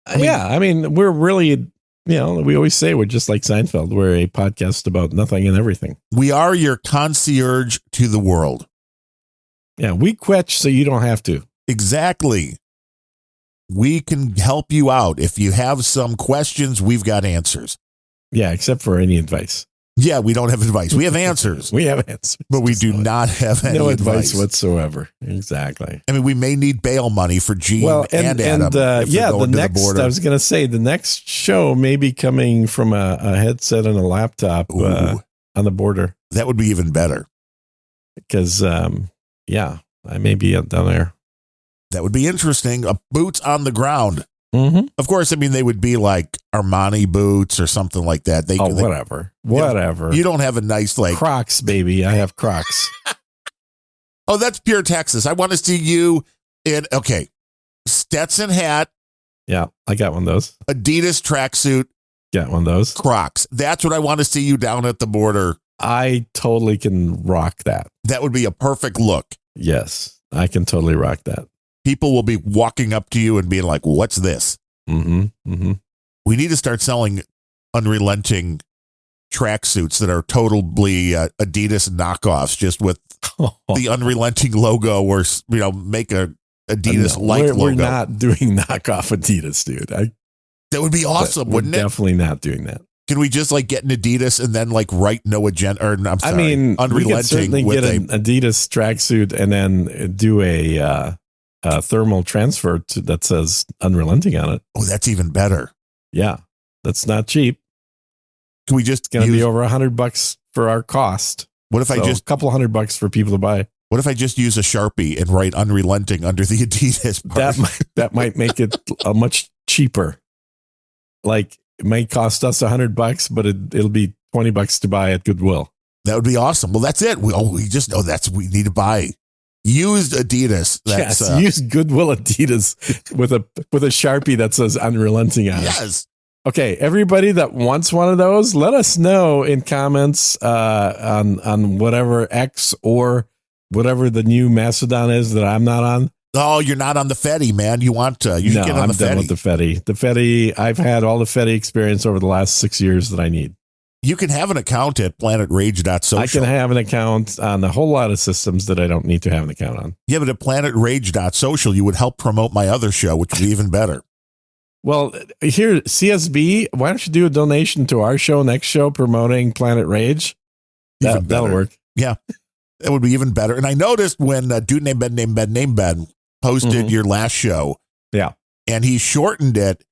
I mean, we're really, we always say we're just like Seinfeld. We're a podcast about nothing and everything. We are your concierge to the world. Yeah, we quetch so you don't have to. Exactly. We can help you out. If you have some questions, we've got answers. Yeah, except for any advice. Yeah, we don't have advice. We have answers, We have answers. but we do not have any no advice. whatsoever. Exactly. I mean, we may need bail money for Gene and Adam. if they're the going to next, border. I was going to say, the next show may be coming from a headset and a laptop Ooh, on the border. that would be even better. Because, I may be down there. That would be interesting. Boots on the ground. Mm-hmm. Of course, I mean, they would be like Armani boots or something like that. Whatever. Whatever. You don't have a nice, like, Crocs, baby. I have Crocs. oh, that's pure Texas. I want to see you in, okay, Stetson hat, Yeah, I got one of those. Adidas tracksuit, Got one of those. Crocs. That's what I want to see you down at the border. I totally can rock that. That would be a perfect look. Yes, I can totally rock that. People will be walking up to you and being like, what's this? Mm-hmm. Mm-hmm. We need to start selling unrelenting tracksuits that are totally Adidas knockoffs, just with the unrelenting logo, or make a Adidas like logo. We're not doing knockoff Adidas, dude. That would be awesome, we're wouldn't it? definitely not doing that. Can we just like get an Adidas and then like write no agenda? Or I'm sorry, I mean, we could unrelenting certainly with get an Adidas tracksuit and then do a thermal transfer that says unrelenting on it. oh, that's even better. Yeah, that's not cheap. Can we just It's going to use, be over $100 for our cost. what if I So just a couple $100 for people to buy? what if I just use a Sharpie and write unrelenting under the Adidas part? That might make it much cheaper. Like it might cost us $100, but it'll be $20 to buy at Goodwill. That would be awesome. Well, that's it. We just know we need to buy used Adidas. That's, Yes, use Goodwill Adidas with a Sharpie that says unrelenting on it. yes. Okay, everybody that wants one of those, let us know in comments on whatever X or whatever the new Mastodon is that I'm not on. Oh, you're not on the Fetty, man. You want to? You should No, get on I'm the done Fetty. with the Fetty. The Fetty, I've had all the Fetty experience over the last 6 years that I need. You can have an account at planetrage.social. I can have an account on a whole lot of systems that I don't need to have an account on. Yeah, but at planetrage.social, you would help promote my other show, which would be even better. Well, here, CSB, why don't you do a donation to our show, next show, promoting Planet Rage? Even That'll better. work. Yeah, that would be even better. And I noticed when Dude Named Ben posted your last show. Yeah. And he shortened it.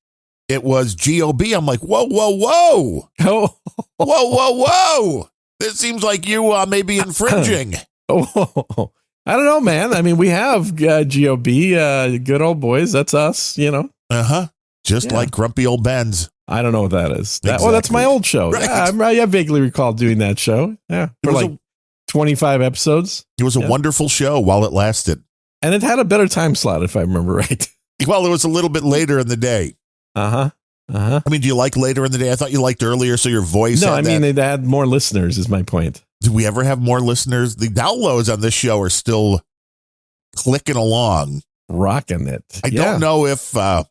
It was GOB. I'm like, whoa, whoa, whoa. Oh, Whoa, whoa, whoa. This seems like you may be infringing. oh, I don't know, man. I mean, we have GOB, good old boys. That's us, Uh-huh. Just Yeah. like Grumpy Old Ben's. I don't know what that is. That's Exactly. my old show. Right. Yeah, I vaguely recall doing that show. Yeah, It for was, like 25 episodes. it was a Yeah. wonderful show while it lasted. And it had a better time slot, if I remember right. Well, it was a little bit later in the day. Uh-huh. Uh-huh. I mean, do you like later in the day? I thought you liked earlier, so your voice. No, had I mean, that. it had more listeners, is my point. Do we ever have more listeners? The downloads on this show are still clicking along. rocking it. I don't know if Well,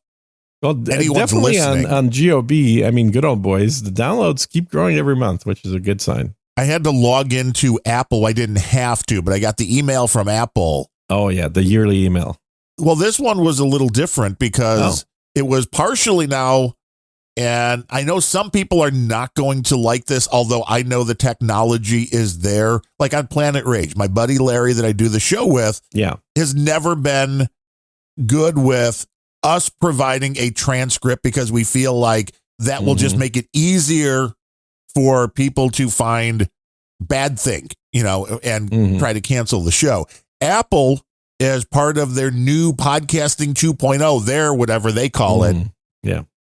anyone's definitely listening. on GOB. I mean, good old boys. The downloads keep growing every month, which is a good sign. I had to log into Apple. I didn't have to, but I got the email from Apple. Oh yeah, the yearly email. Well, this one was a little different because it was partially now, and I know some people are not going to like this, although I know the technology is there. Like on Planet Rage, my buddy Larry that I do the show with Yeah. has never been good with us providing a transcript because we feel like that will just make it easier for people to find bad thing, and try to cancel the show. Apple, as part of their new podcasting 2.0, their whatever they call it,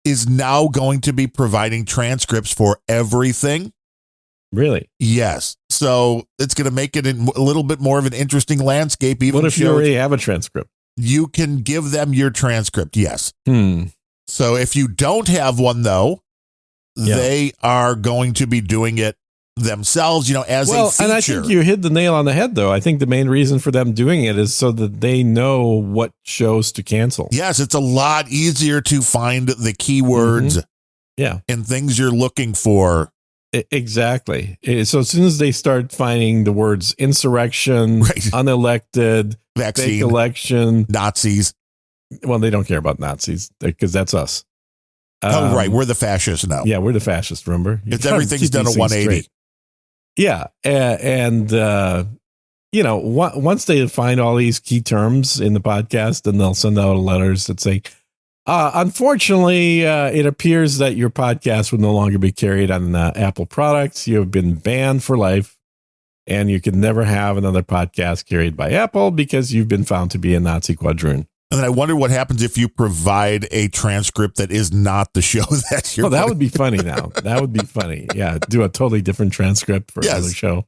is now going to be providing transcripts for everything. Really? Yes. So it's going to make it a little bit more of an interesting landscape. Even What if you already have a transcript? You can give them your transcript. Yes. Hmm. So if you don't have one, though, they are going to be doing it themselves, as a feature. And I think you hit the nail on the head, though. I think the main reason for them doing it is so that they know what shows to cancel. Yes, it's a lot easier to find the keywords and things you're looking for. Exactly. So as soon as they start finding the words insurrection, unelected, vaccine, fake election, Nazis. Well, they don't care about Nazis because that's us. Right. We're the fascists now. Yeah, we're the fascists, remember? It's everything's done a 180. Yeah. Once they find all these key terms in the podcast, then they'll send out letters that say, unfortunately, it appears that your podcast will no longer be carried on Apple products. You have been banned for life, and you can never have another podcast carried by Apple because you've been found to be a Nazi quadroon. And then I wonder what happens if you provide a transcript that is not the show that you're. Oh, that would be funny now. That would be funny. Yeah. Do a totally different transcript for another show.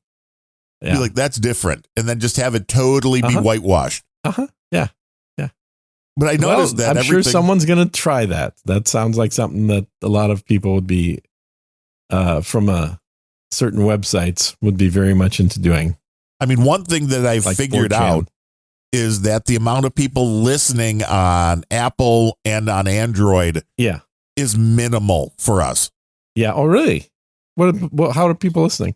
Yeah. Be like, that's different. And then just have it totally be whitewashed. Yeah. Yeah. But I noticed that I'm sure someone's going to try that. That sounds like something that a lot of people would be from certain websites would be very much into doing. I mean, one thing that I've figured 4chan. out is that the amount of people listening on Apple and on Android is minimal for us. Yeah. Oh, really? How are people listening?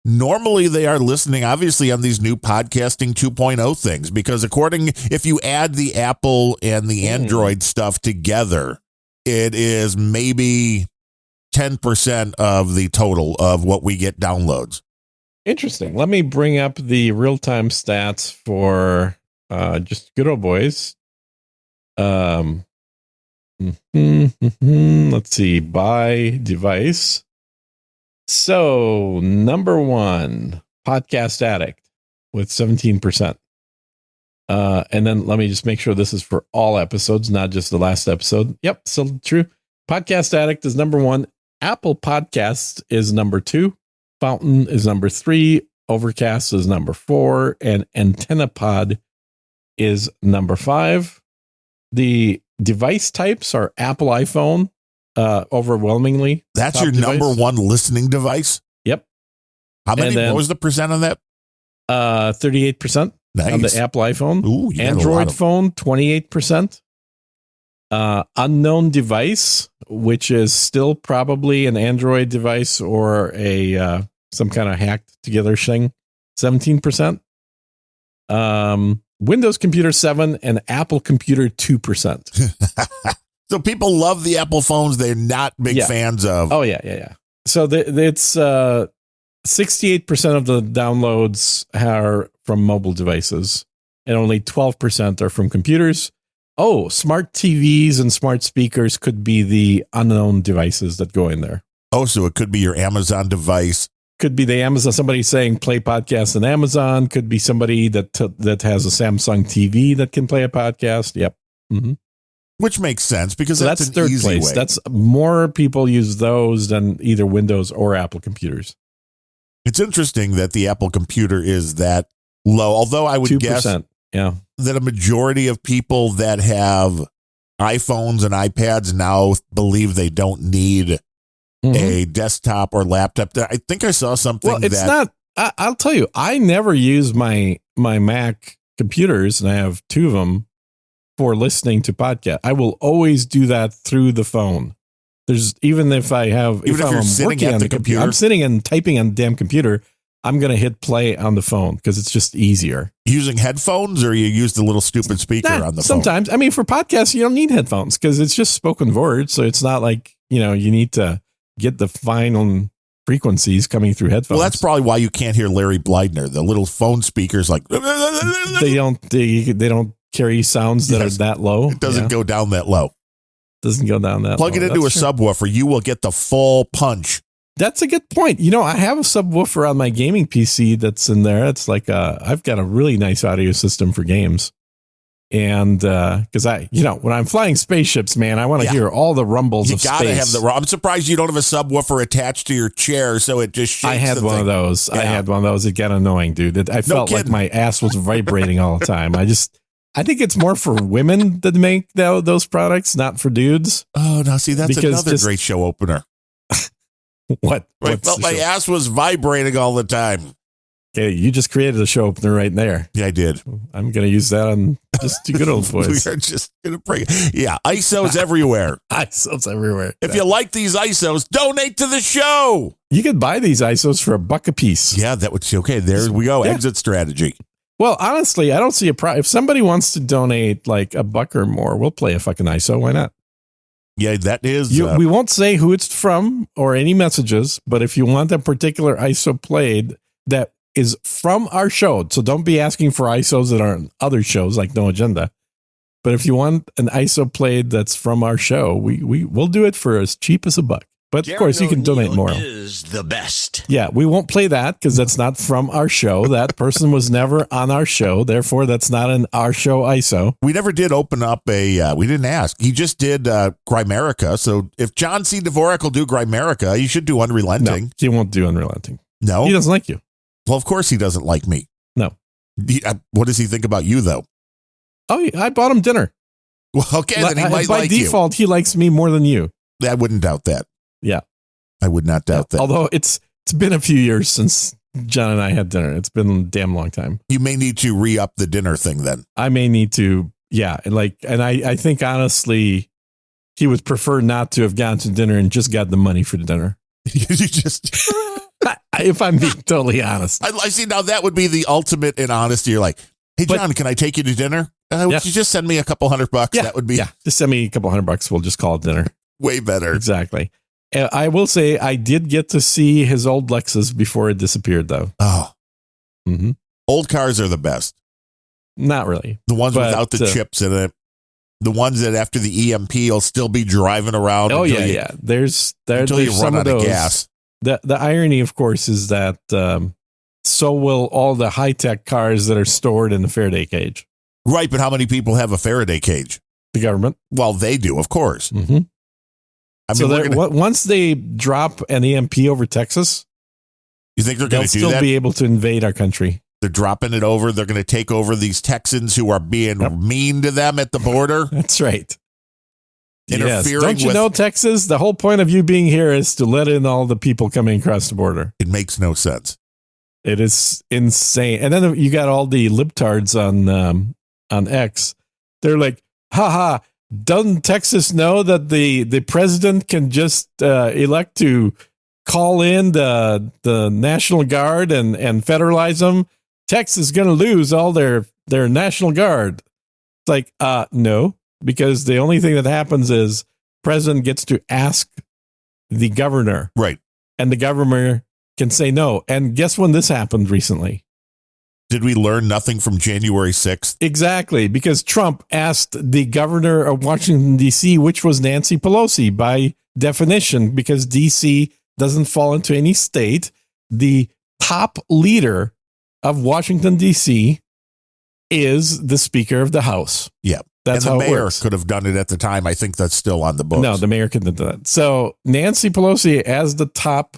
Normally they are listening, obviously, on these new podcasting 2.0 things, because if you add the Apple and the Android stuff together, it is maybe 10% of the total of what we get downloads. Interesting. Let me bring up the real-time stats for just good old boys. Let's see, by device. So number one, Podcast Addict with 17%. And then let me just make sure this is for all episodes, not just the last episode. Yep, still true. Podcast Addict is number one. Apple Podcasts is number two. Fountain is number three. Overcast is number four. And AntennaPod is number five. The device types are Apple iPhone, overwhelmingly. That's your number one listening device? Yep. How many? What was the percent on that? 38% nice. On the Apple iPhone. Ooh, Android phone, 28%. Unknown device, which is still probably an Android device or a some kind of hacked together thing, 17%. Windows Computer 7 and Apple Computer 2%. So people love the Apple phones. They're not big fans of. Oh, yeah. So it's 68% of the downloads are from mobile devices and only 12% are from computers. Oh, smart TVs and smart speakers could be the unknown devices that go in there. Oh, so it could be your Amazon device. Could be the Amazon, somebody saying play podcasts on Amazon. Could be somebody that has a Samsung TV that can play a podcast. Yep. Mm-hmm. Which makes sense because so that's an third easy place. way. That's more people use those than either Windows or Apple computers. It's interesting that the Apple computer is that low, although I would 2%, guess that a majority of people that have iPhones and iPads now believe they don't need a desktop or laptop. I think I saw something. Well, it's not. I'll tell you, I never use my Mac computers, and I have two of them. for listening to podcast. I will always do that through the phone. There's even if I have, Even if you're I'm sitting working at on the computer? I'm sitting and typing on the damn computer. I'm going to hit play on the phone because it's just easier. Using headphones, or you use the little stupid speaker on the phone? Sometimes. I mean, for podcasts, you don't need headphones because it's just spoken word. So it's not like, you need to get the final frequencies coming through headphones. Well, that's probably why you can't hear Larry Blydner. The little phone speakers, like they don't carry sounds that are that low. It doesn't go down that low. Doesn't go down that Plug low. it into That's a true. subwoofer. You will get the full punch. That's a good point. I have a subwoofer on my gaming PC that's in there. It's like I've got a really nice audio system for games. And because when I'm flying spaceships, man, I want to hear all the rumbles You of gotta space. have I'm surprised you don't have a subwoofer attached to your chair, so it just shakes. I had the one thing. of those. Yeah. I had one of those. It got annoying, dude. I felt like kidding. my ass was vibrating all the time. I think it's more for women that make those products, not for dudes. Oh, now see, that's Because another great show opener. What? I What's felt the my show? ass was vibrating all the time. Okay, you just created a show opener right there. Yeah, I did. I'm going to use that on just two good old boys. We are just gonna bring. Yeah, ISOs everywhere. ISOs everywhere. If you like these ISOs, donate to the show. You could buy these ISOs for $1 a piece. Yeah, that would okay. There we go. Yeah. Exit strategy. Well, honestly, I don't see a problem. If somebody wants to donate like $1 or more, we'll play a fucking ISO. Why not? Yeah, that is. We won't say who it's from or any messages, but if you want a particular ISO played that is from our show, so don't be asking for ISOs that are on other shows like No Agenda. But if you want an ISO played that's from our show, we'll do it for as cheap as $1. But of course, you can donate more. Is the best. Yeah, we won't play that because that's not from our show. That person was never on our show. Therefore, that's not an our show ISO. We never did open up a. We didn't ask. He just did Grimerica. So if John C. Dvorak will do Grimerica, he should do No, Unrelenting. he won't do Unrelenting. No. He doesn't like you. Well, of course he doesn't like me. No. What does he think about you, though? Oh, I bought him dinner. Well, okay, then he might By like default, he likes me more than you. you. I wouldn't doubt that. Yeah. I would not doubt that. Although it's been a few years since John and I had dinner. It's been a damn long time. You may need to re-up the dinner thing then. I may need to, and I think honestly, he would prefer not to have gone to dinner and just got the money for the dinner. You just. If I'm being totally honest. I see. Now that would be the ultimate in honesty. You're like, hey, John, can I take you to dinner? Would you just send me a couple $100? Yeah, That would be just send me a couple $100. We'll just call it dinner. way better. Exactly. I will say I did get to see his old Lexus before it disappeared, though. Oh, Mm-hmm. old cars are the best. Not really. The ones But, without the chips in it. The ones that after the EMP will still be driving around. Oh, until yeah. There's Until you there's run some out of of those. gas. The irony, of course, is that so will all the high-tech cars that are stored in the Faraday cage. Right, but how many people have a Faraday cage? The government. Well, they do, of course. Mm-hmm. I mean, So we're gonna, once they drop an EMP over Texas, you think they're they'll going to do still that? be able to invade our country. They're dropping it over. They're going to take over these Texans who are being mean to them at the border. That's right. Yes. Interfering Don't you with- know, Texas? The whole point of you being here is to let in all the people coming across the border. It makes no sense. It is insane. And then you got all the libtards on X. They're like, haha, doesn't Texas know that the president can just elect to call in the National Guard and federalize them? Texas is going to lose all their National Guard. It's like, no, because the only thing that happens is president gets to ask the governor, Right. and the governor can say no. And guess when this happened recently? Did we learn nothing from January 6th? Exactly, because Trump asked the governor of Washington, D.C., which was Nancy Pelosi by definition, because D.C. doesn't fall into any state. The top leader of Washington, D.C. is the Speaker of the House. Yeah. That's and how the it mayor works. could have done it at the time. I think that's still on the books. No, the mayor couldn't do that. So Nancy Pelosi, as the top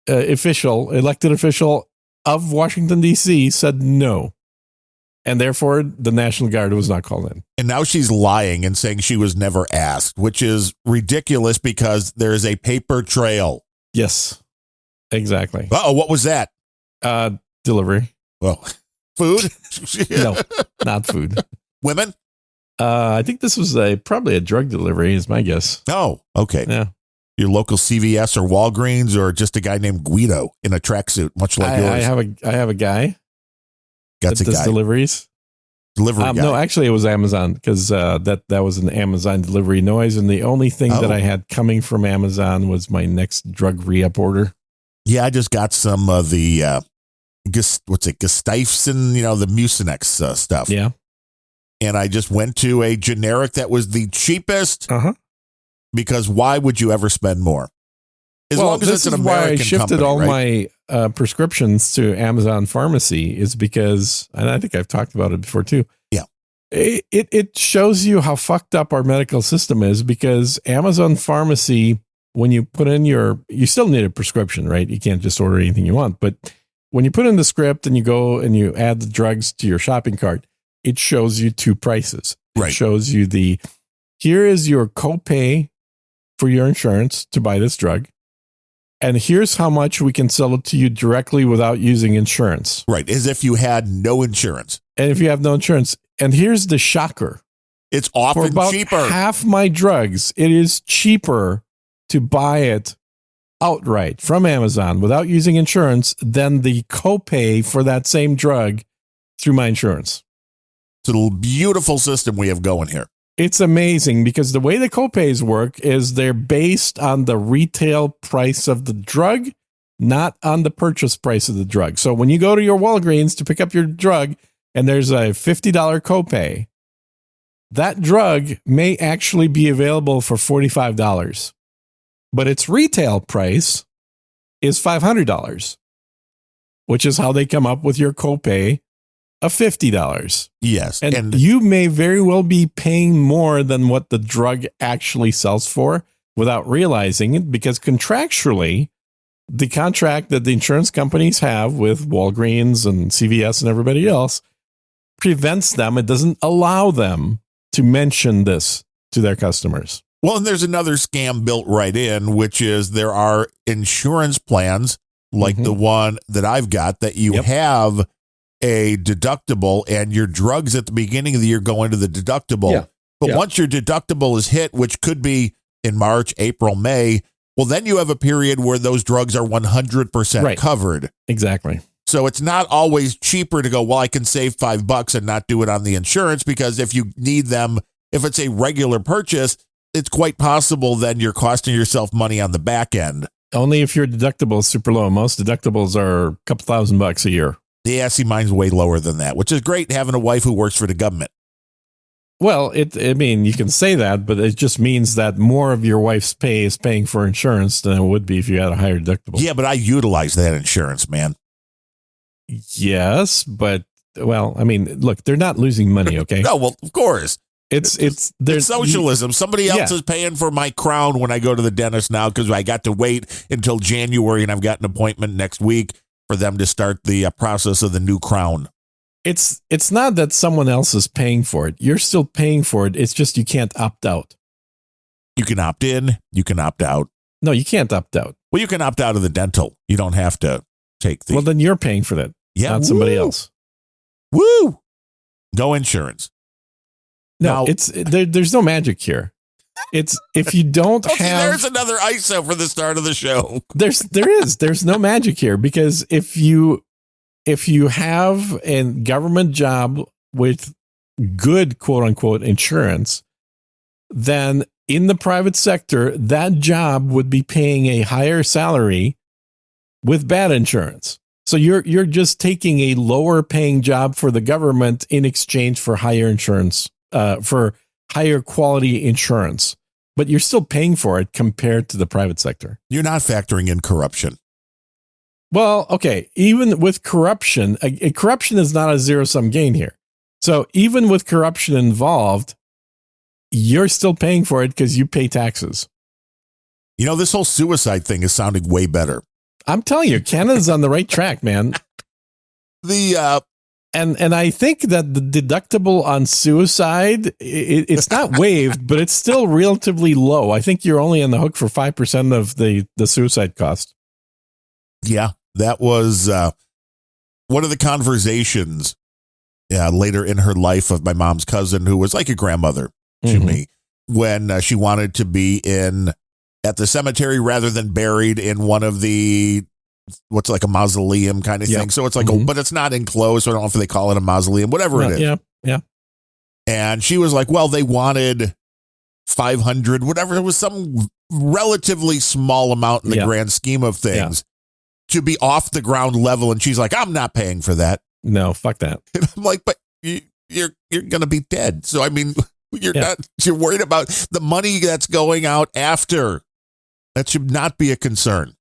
elected official of Washington, D.C., said no. And therefore, the National Guard was not called in. And now she's lying and saying she was never asked, which is ridiculous because there is a paper trail. Yes, exactly. Uh-oh, what was that? Delivery. Well, food? No, not food. Women? I think this was probably a drug delivery, is my guess. Oh, okay. Yeah. Your local CVS or Walgreens, or just a guy named Guido in a tracksuit, much like yours. I have a guy That's that a does guy. deliveries. Delivery guy. No, actually, it was Amazon because that was an Amazon delivery noise, and the only thing that I had coming from Amazon was my next drug re-up order. Yeah, I just got some of the Gustafson, the Mucinex stuff. Yeah, and I just went to a generic that was the cheapest. Because why would you ever spend more? As long as it's an American why I shifted company, all right? my prescriptions to Amazon Pharmacy is because, and I think I've talked about it before too. Yeah. It shows you how fucked up our medical system is, because Amazon Pharmacy, when you put in you still need a prescription, right? You can't just order anything you want. But when you put in the script and you go and you add the drugs to your shopping cart, it shows you two prices. It shows you here is your copay for your insurance to buy this drug, and here's how much we can sell it to you directly without using insurance. Right, as if you had no insurance. And if you have no insurance, and here's the shocker. It's often for about cheaper. Half my drugs, it is cheaper to buy it outright from Amazon without using insurance than the copay for that same drug through my insurance. It's a beautiful system we have going here. It's amazing because the way the copays work is they're based on the retail price of the drug, not on the purchase price of the drug. So when you go to your Walgreens to pick up your drug and there's a $50 copay, that drug may actually be available for $45, but its retail price is $500, which is how they come up with your copay of $50. Yes. And you may very well be paying more than what the drug actually sells for without realizing it, because contractually, the contract that the insurance companies have with Walgreens and CVS and everybody else prevents them. It doesn't allow them to mention this to their customers. Well, and there's another scam built right in, which is there are insurance plans like the one that I've got that you have a deductible, and your drugs at the beginning of the year go into the deductible. Yeah. But once your deductible is hit, which could be in March, April, May, well, then you have a period where those drugs are 100% covered. Exactly. So it's not always cheaper to go, well, I can save $5 and not do it on the insurance, because if you need them, if it's a regular purchase, it's quite possible then you're costing yourself money on the back end. Only if your deductible is super low. Most deductibles are a couple $1,000 a year. Yeah, see, mine's way lower than that, which is great having a wife who works for the government. Well, I mean, you can say that, but it just means that more of your wife's pay is paying for insurance than it would be if you had a higher deductible. Yeah, but I utilize that insurance, man. Yes, but, well, I mean, look, they're not losing money, okay? No, well, of course. It's socialism. Somebody else is paying for my crown when I go to the dentist now, because I got to wait until January, and I've got an appointment next week for them to start the process of the new crown. It's not that someone else is paying for it. You're still paying for it. It's just you can't opt out. You can opt in. You can opt out. No, you can't opt out. Well, you can opt out of the dental. You don't have to take the... Well, then you're paying for that. Yeah. Not somebody else. Woo! Go insurance. No, now, there's no magic here. It's if you don't have. There's another ISO for the start of the show. There's no magic here, because if you have a government job with good quote unquote insurance, then in the private sector, that job would be paying a higher salary with bad insurance. So you're just taking a lower paying job for the government in exchange for higher insurance, for higher quality insurance, but you're still paying for it compared to the private sector. You're not factoring in corruption. Well, okay. Even with corruption, corruption is not a zero-sum game here. So even with corruption involved, you're still paying for it because you pay taxes. You know, this whole suicide thing is sounding way better. I'm telling you, Canada's on the right track, man. And I think that the deductible on suicide, it's not waived, but it's still relatively low. I think you're only on the hook for 5% of the suicide cost. Yeah, that was one of the conversations later in her life of my mom's cousin, who was like a grandmother to me, when she wanted to be at the cemetery rather than buried in one of the, what's like a mausoleum kind of thing. So it's like, but it's not enclosed. So I don't know if they call it a mausoleum, whatever it is. Yeah. And she was like, well, they wanted 500, whatever. It was some relatively small amount in the grand scheme of things to be off the ground level. And she's like, I'm not paying for that. No, fuck that. And I'm like, but you're going to be dead. So, I mean, you're worried about the money that's going out after. That should not be a concern.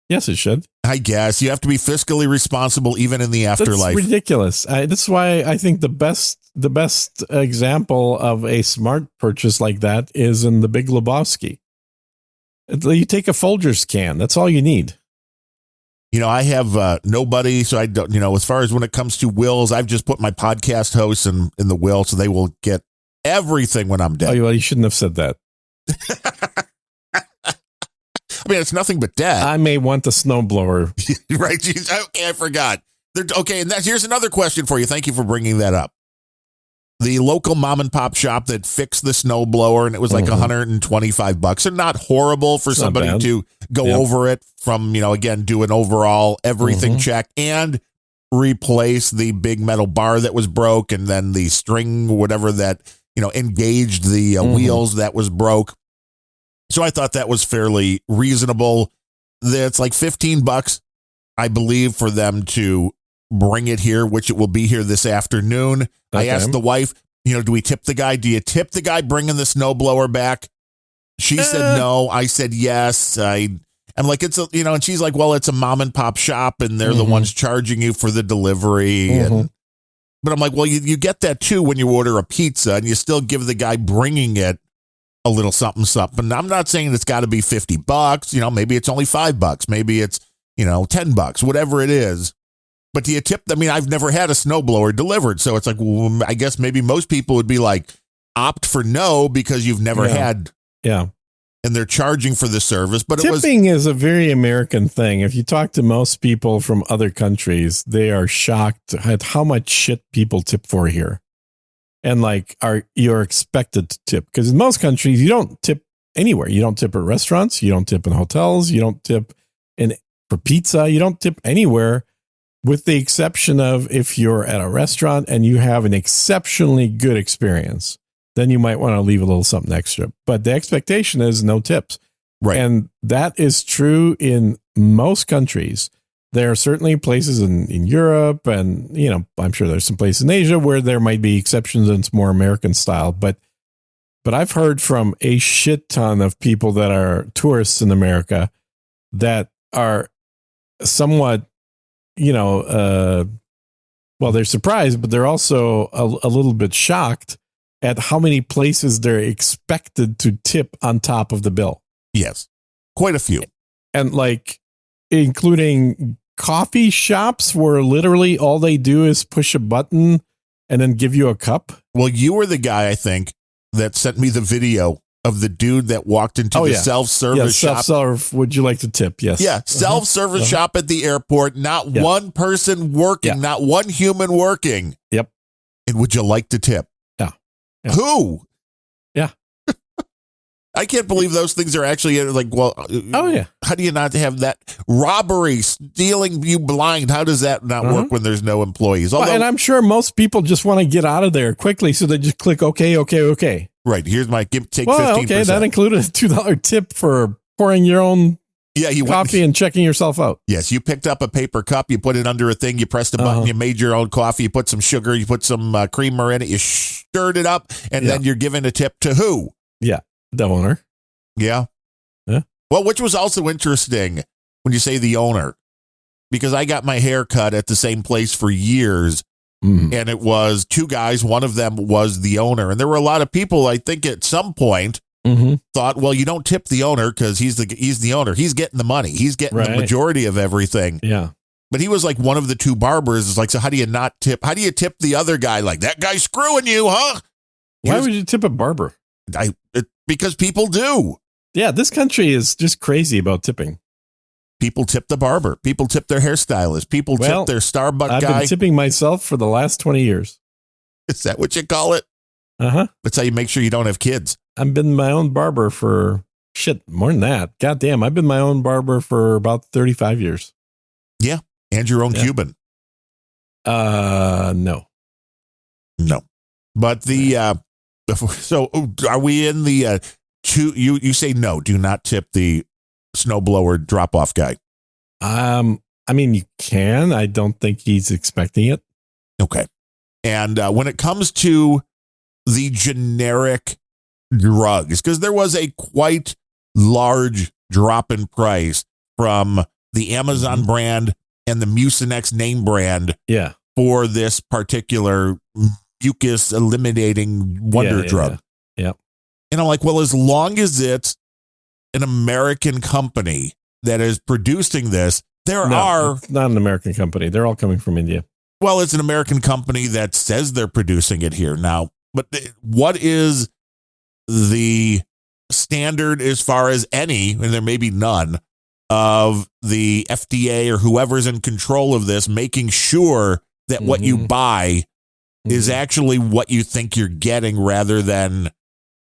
Yes, it should. I guess you have to be fiscally responsible even in the afterlife. That's ridiculous. That's why I think the best example of a smart purchase like that is in The Big Lebowski. You take a Folgers can. That's all you need. I have nobody, so I don't, as far as when it comes to wills, I've just put my podcast hosts in the will, so they will get everything when I'm dead. Oh, well, you shouldn't have said that. I mean, it's nothing but death. I may want a snowblower. Right? Okay, I forgot. Okay, and here's another question for you. Thank you for bringing that up. The local mom and pop shop that fixed the snowblower, and it was like $125. They're not horrible for somebody to go over it from, again, do an overall everything check and replace the big metal bar that was broke, and then the string, whatever that, engaged the wheels that was broke. So I thought that was fairly reasonable. It's like $15, I believe, for them to bring it here, which it will be here this afternoon. Okay. I asked the wife, do we tip the guy? Do you tip the guy bringing the snowblower back? She said no. I said yes. I'm like, it's a, and she's like, well, it's a mom and pop shop and they're the ones charging you for the delivery. But I'm like, well, you get that too when you order a pizza, and you still give the guy bringing it a little something. I'm not saying it's got to be $50. Maybe it's only $5. Maybe it's, $10, whatever it is. But do you tip? I mean, I've never had a snowblower delivered. So it's like, well, I guess maybe most people would be like, opt for no because you've never had. Yeah. And they're charging for the service. But tipping is a very American thing. If you talk to most people from other countries, they are shocked at how much shit people tip for here. And like, you're expected to tip, because in most countries, you don't tip anywhere. You don't tip at restaurants. You don't tip in hotels. You don't tip for pizza. You don't tip anywhere, with the exception of if you're at a restaurant and you have an exceptionally good experience, then you might want to leave a little something extra. But the expectation is no tips. Right. And that is true in most countries. There are certainly places in Europe, and, I'm sure there's some places in Asia where there might be exceptions and it's more American style. But I've heard from a shit ton of people that are tourists in America that are somewhat, well, they're surprised, but they're also a little bit shocked at how many places they're expected to tip on top of the bill. Yes, quite a few. And like, including coffee shops where literally all they do is push a button and then give you a cup. Well, you were the guy, I think, that sent me the video of the dude that walked into the self-service shop. Self-serve. Would you like to tip? Yes. Yeah. Self-service shop at the airport. Not one person working, not one human working. Yep. And would you like to tip? Yeah. Who? Yeah. I can't believe those things are actually like, well, how do you not have that? Robbery, stealing you blind. How does that not work when there's no employees? Although, and I'm sure most people just want to get out of there quickly, so they just click okay. Right. Here's my take 15%. Okay, that included a $2 tip for pouring your own coffee and checking yourself out. Yes, you picked up a paper cup, you put it under a thing, you pressed a button, you made your own coffee, you put some sugar, you put some creamer in it, you stirred it up, and then you're giving a tip to who? Yeah. The owner. Yeah. Well, which was also interesting when you say the owner, because I got my hair cut at the same place for years, and it was two guys. One of them was the owner, and there were a lot of people, I think, at some point thought, well, you don't tip the owner because he's the owner. He's getting the money. He's getting the majority of everything. Yeah. But he was like one of the two barbers. It's like, so how do you not tip? How do you tip the other guy? Like, that guy's screwing you, huh? Why would you tip a barber? Because people do. Yeah, this country is just crazy about tipping. People tip the barber. People tip their hairstylist. People tip their Starbucks guy. I've been tipping myself for the last 20 years. Is that what you call it? Uh-huh. That's how you make sure you don't have kids. I've been my own barber for more than that. God damn, I've been my own barber for about 35 years. Yeah. And your own Cuban. No. But so are we in the you say no, do not tip the snowblower drop-off guy. I mean, you can. I don't think he's expecting it. Okay. And when it comes to the generic drugs, because there was a quite large drop in price from the Amazon brand and the Mucinex name brand for this particular mucus eliminating wonder drug. Yeah. And I'm like, well, as long as it's an American company that is producing this, it's not an American company. They're all coming from India. Well, it's an American company that says they're producing it here now. But what is the standard as far as any, and there may be none, of the FDA or whoever's in control of this, making sure that what you buy is actually what you think you're getting rather than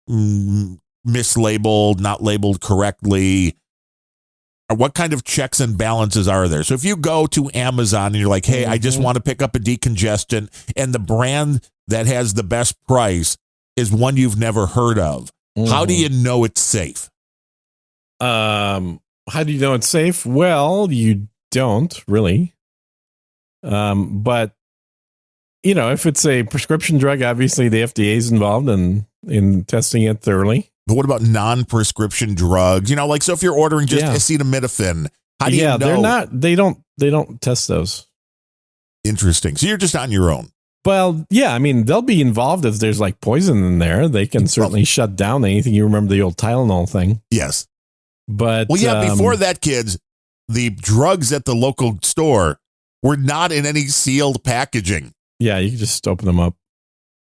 mislabeled, not labeled correctly? What kind of checks and balances are there? So if you go to Amazon and you're like, hey, I just want to pick up a decongestant, and the brand that has the best price is one you've never heard of, how do you know it's safe? How do you know it's safe? Well, you don't really. But, you know, if it's a prescription drug, obviously the FDA is involved in testing it thoroughly. But what about non-prescription drugs? You know, like, so if you're ordering just acetaminophen, how do you know? They don't test those. Interesting. So you're just on your own. Well, yeah, I mean, they'll be involved if there's like poison in there. They can certainly shut down anything. You remember the old Tylenol thing? Yes. But before that, kids, the drugs at the local store were not in any sealed packaging. Yeah, you can just open them up.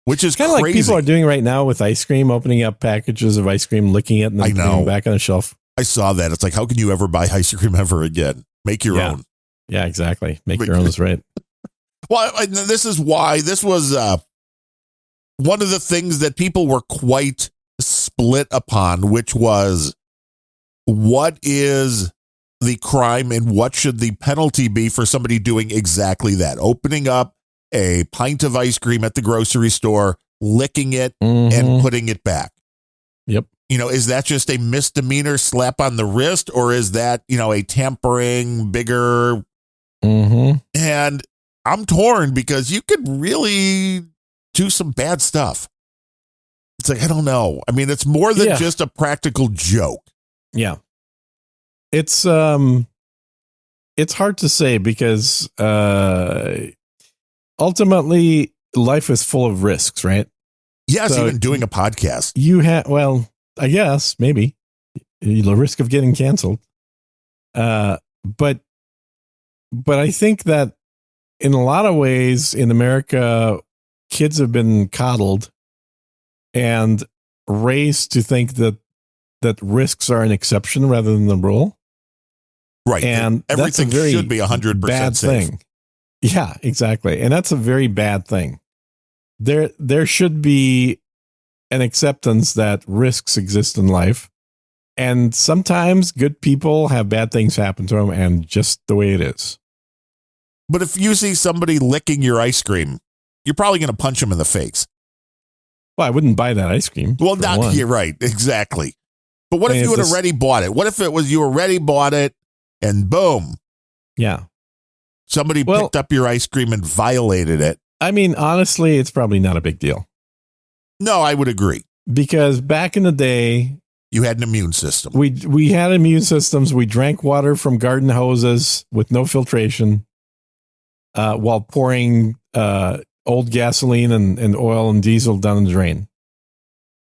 Which is kind of like people are doing right now with ice cream, opening up packages of ice cream, licking it, and then putting it back on the shelf. I saw that. It's like, how can you ever buy ice cream ever again? Make your own. Yeah, exactly. Make your own is right. Well, this is why this was one of the things that people were quite split upon, which was what is the crime and what should the penalty be for somebody doing exactly that? Opening up a pint of ice cream at the grocery store, licking it, and putting it back. Yep. You know, is that just a misdemeanor slap on the wrist, or is that, you know, a tampering, bigger? And I'm torn because you could really do some bad stuff. It's like, I don't know. I mean, it's more than just a practical joke. Yeah. It's hard to say because ultimately life is full of risks, right? Yes, so even doing a podcast. I guess maybe the risk of getting canceled. But I think that in a lot of ways in America, kids have been coddled and raised to think that risks are an exception rather than the rule. Right. And everything should be 100% bad safe. Thing. Yeah, exactly. And that's a very bad thing. There should be an acceptance that risks exist in life. And sometimes good people have bad things happen to them, and just the way it is. But if you see somebody licking your ice cream, you're probably going to punch them in the face. Well, I wouldn't buy that ice cream. Well, you're right. Exactly. But what if you had already bought it? What if it was you already bought it and boom? Yeah. Somebody picked up your ice cream and violated it. I mean, honestly, it's probably not a big deal. No, I would agree. Because back in the day, you had an immune system. We had immune systems. We drank water from garden hoses with no filtration while pouring old gasoline and oil and diesel down the drain.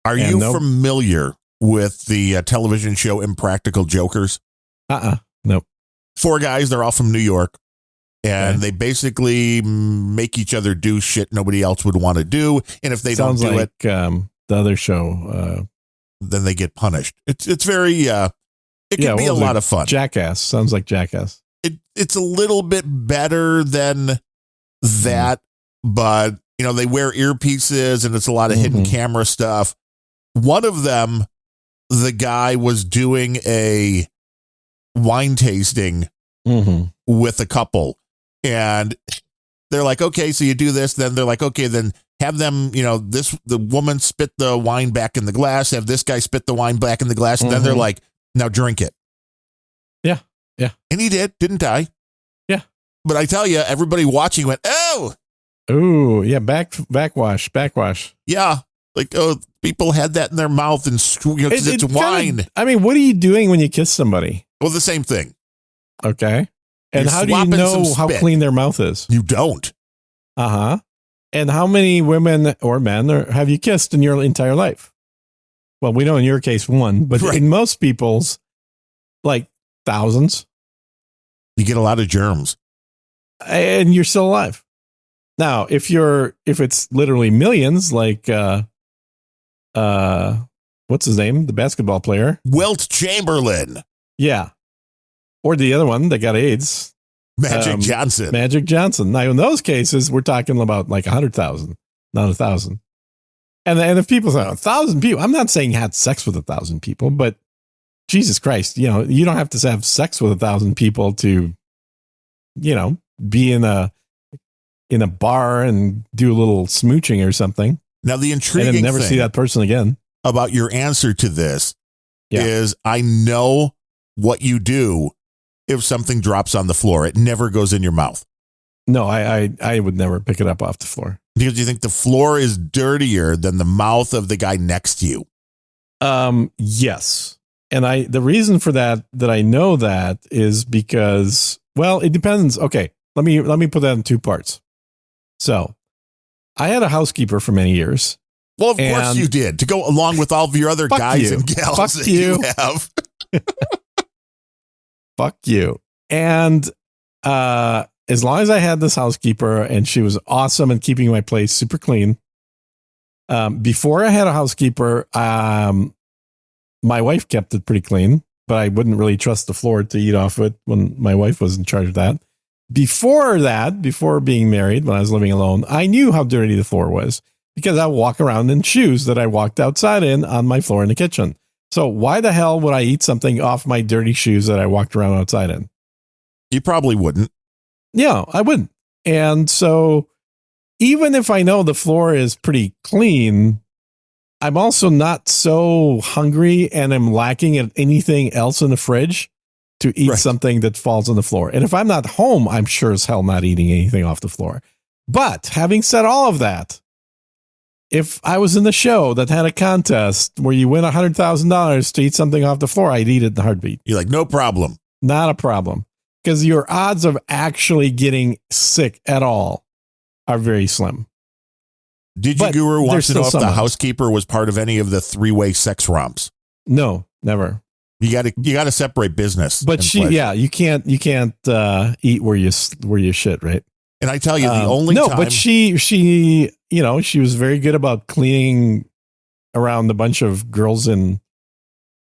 Are you familiar with the television show Impractical Jokers? Nope. 4 guys, they're all from New York. And they basically make each other do shit nobody else would want to do. And if they don't do it, the other show, then they get punished. It's very, it can be a lot of fun. Jackass. Sounds like Jackass. It's a little bit better than that, but they wear earpieces and it's a lot of hidden camera stuff. One of them, the guy was doing a wine tasting with a couple, and they're like, okay, so you do this. Then they're like, okay, then have them, the woman spit the wine back in the glass, have this guy spit the wine back in the glass. And then they're like, now drink it. Yeah. Yeah. And he didn't die. Yeah. But I tell you, everybody watching went, oh, yeah. Backwash. Yeah. Like, oh, people had that in their mouth and because it's wine. What are you doing when you kiss somebody? Well, the same thing. Okay. And You're how do you know how clean their mouth is? You don't. And how many women or men have you kissed in your entire life? Well, we know in your case one, but in most people's, like thousands. You get a lot of germs. And you're still alive. Now, if it's literally millions, like what's his name? The basketball player. Wilt Chamberlain. Yeah. Or the other one that got AIDS. Magic Johnson. Now, in those cases, we're talking about like 100,000, not 1,000. And if people say 1,000 people, I'm not saying had sex with 1,000 people, but Jesus Christ, you don't have to have sex with 1,000 people to, be in a bar and do a little smooching or something. Now, the intriguing and then never see that person again. About your answer to this is I know what you do if something drops on the floor. It never goes in your mouth. No, I would never pick it up off the floor. Because you think the floor is dirtier than the mouth of the guy next to you. Yes. And the reason for that I know that is because, well, it depends. Okay, let me put that in two parts. So I had a housekeeper for many years. Well, of course you did, to go along with all of your other guys and gals that you have. Fuck you. And as long as I had this housekeeper and she was awesome and keeping my place super clean. Before I had a housekeeper, my wife kept it pretty clean, but I wouldn't really trust the floor to eat off it when my wife was in charge of that. Before being married, when I was living alone, I knew how dirty the floor was because I walk around in shoes that I walked outside in on my floor in the kitchen. So why the hell would I eat something off my dirty shoes that I walked around outside in? You probably wouldn't. Yeah, I wouldn't. And so even if I know the floor is pretty clean, I'm also not so hungry and I'm lacking at anything else in the fridge to eat something that falls on the floor. And if I'm not home, I'm sure as hell not eating anything off the floor. But having said all of that, if I was in the show that had a contest where you win $100,000 to eat something off the floor, I'd eat it in a heartbeat. You're like, no problem. Not a problem. Because your odds of actually getting sick at all are very slim. Did you, Guru, want to know if the housekeeper was part of any of the three-way sex romps? No, never. You got to separate business. But you can't eat where you shit, right? And I tell you, the only time. But she was very good about cleaning around the bunch of girls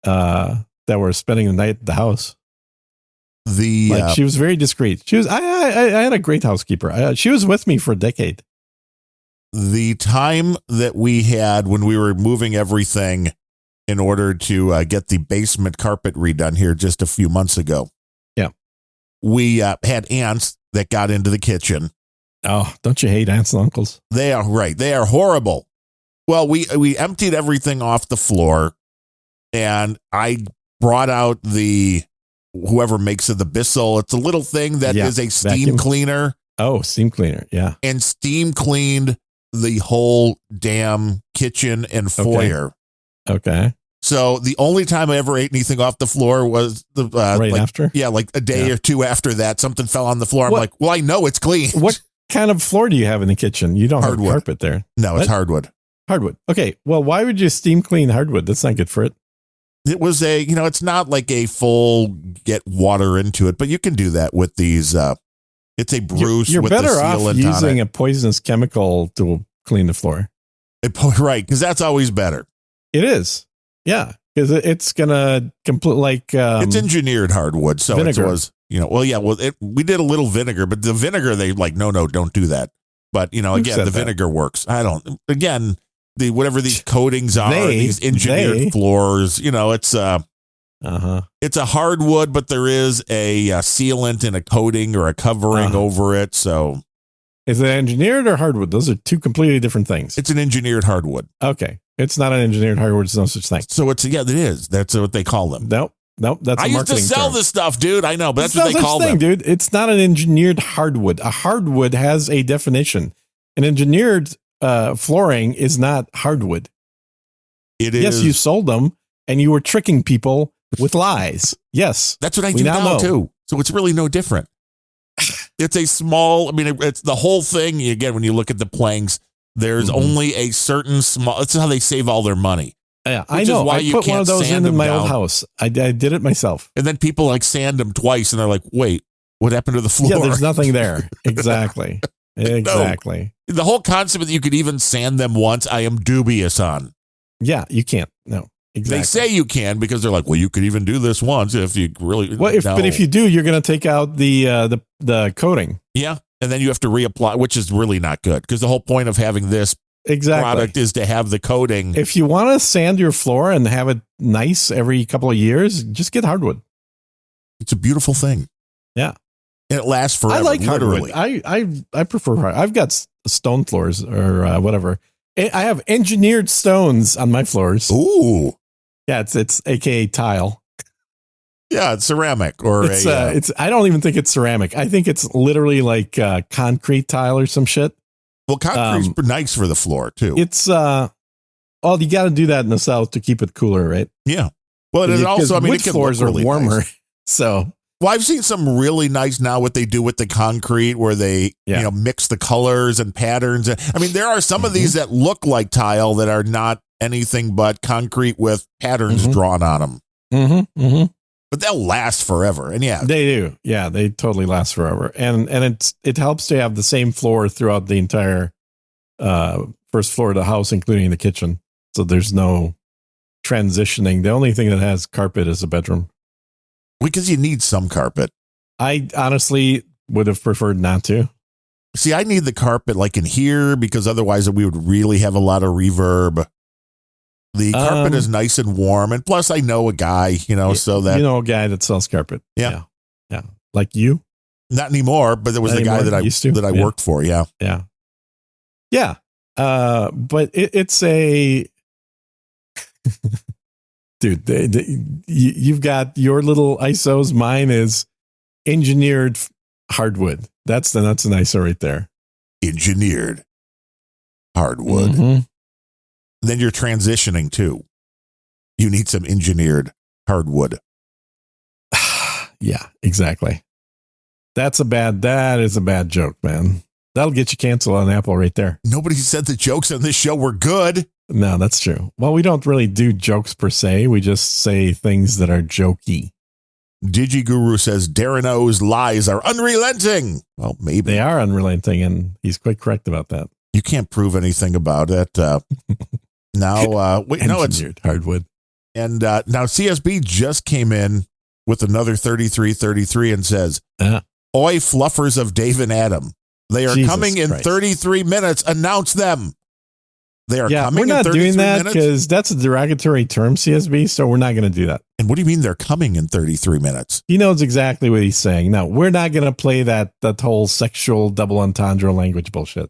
that were spending the night at the house. She was very discreet. I had a great housekeeper. She was with me for a decade. The time that we had when we were moving everything in order to get the basement carpet redone here just a few months ago. Yeah. We had aunts that got into the kitchen. Oh, don't you hate aunts and uncles? They are right. They are horrible. Well, we emptied everything off the floor and I brought out whoever makes it, the Bissell. It's a little thing that is a steam vacuum cleaner. Oh, steam cleaner. Yeah. And steam cleaned the whole damn kitchen and foyer. Okay. So the only time I ever ate anything off the floor was after? Yeah, like a day or two after that, something fell on the floor. I'm like, well, I know it's clean. What kind of floor do you have in the kitchen? You don't have carpet there. No, it's hardwood. Hardwood. Okay. Well, why would you steam clean hardwood? That's not good for it. It was it's not like a full get water into it, but you can do that with these. It's a Bruce. You're with better the off using a poisonous chemical to clean the floor. Right, because that's always better. It is. Yeah, because it's gonna it's engineered hardwood, so vinegar. it was we did a little vinegar, but the vinegar they like no, don't do that. But, Who again, said the that? vinegar works. Again, whatever these coatings are, these engineered they. floors, it's Uh-huh. it's a hardwood, but there is a sealant and a coating or a covering over it. So Is it engineered or hardwood? Those are two completely different things. it's an engineered hardwood. Okay. It's not an engineered hardwood. It's no such thing. So it is. That's what they call them. Nope. That's I a used to marketing sell term. this stuff, dude. I know, but that's It's what no they call such thing, them. dude. It's not an engineered hardwood. A hardwood has a definition. An engineered flooring is not hardwood. It is. Yes, you sold them and you were tricking people with lies. Yes. That's what I We do now now know. too. So it's really no different. It's a small, it's the whole thing. Again, when you look at the planks, there's Mhm. only a certain small, that's how they save all their money. Yeah, I Which is know. why I you put one can't of those sand in them my old down. house. I did it myself. And then people sand them twice and they're like, wait, what happened to the floor? Yeah, there's nothing there. Exactly. Exactly. The whole concept that you could even sand them once, I am dubious on. Yeah, you can't. No. Exactly. They say you can because they're like, well, you could even do this once if you really. Well, but if you do, you're going to take out the coating. Yeah. And then you have to reapply, which is really not good because the whole point of having this Exactly. product is to have the coating. If you want to sand your floor and have it nice every couple of years, just get hardwood. It's a beautiful thing. Yeah. And it lasts forever. I like literally. hardwood. I prefer hard. I've got stone floors or whatever. I have engineered stones on my floors. Ooh. Yeah, it's AKA tile. Yeah, it's ceramic or It's I don't even think it's ceramic. I think it's literally like concrete tile or some shit. well, concrete's nice for the floor too. It's you got to do that in the south to keep it cooler, right? Yeah. Well, it is Because also, wood it can floors look are really warmer. nice. So Well, I've seen some really nice now what they do with the concrete where they, Yeah. mix the colors and patterns. I mean, there are some of these that look like tile that are not anything but concrete with patterns Mhm. drawn on them. mm-hmm. But they'll last forever. And yeah, They do. Yeah, they totally last forever. And it helps to have the same floor throughout the entire first floor of the house, including the kitchen. So there's no transitioning. The only thing that has carpet is the bedroom. because you need some carpet. I honestly would have preferred not to. See, I need the carpet like in here because otherwise we would really have a lot of reverb. The carpet is nice and warm. And plus I know a guy, so that You know a guy that sells carpet. Yeah. Yeah. Like you? not anymore, but there was Not the guy anymore? that Used to? I Yeah. worked for. Yeah. Yeah. Yeah. But it's a dude, you've got your little ISOs. Mine is engineered hardwood. That's an ISO right there. Engineered hardwood. Mhm. Then you're transitioning too. You need some engineered hardwood. Yeah, exactly. That is a bad joke, man. That'll get you canceled on Apple right there. Nobody said the jokes on this show were good. No, that's true. Well, we don't really do jokes per se. We just say things that are jokey. DigiGuru says Darren O's lies are unrelenting. Well, maybe They are unrelenting, and he's quite correct about that. you can't prove anything about it. Now, wait, no, it's Engineered hardwood. and now CSB just came in with another 3333 and says, Uh-huh. "Oi, fluffers of Dave and Adam, they are Jesus coming in Christ. 33 minutes. Announce them. They are Yeah, coming we're not in 33 doing that minutes. because that's a derogatory term, CSB. So we're not going to do that. And what do you mean they're coming in 33 minutes? He knows exactly what he's saying. No, we're not going to play that whole sexual double entendre language bullshit.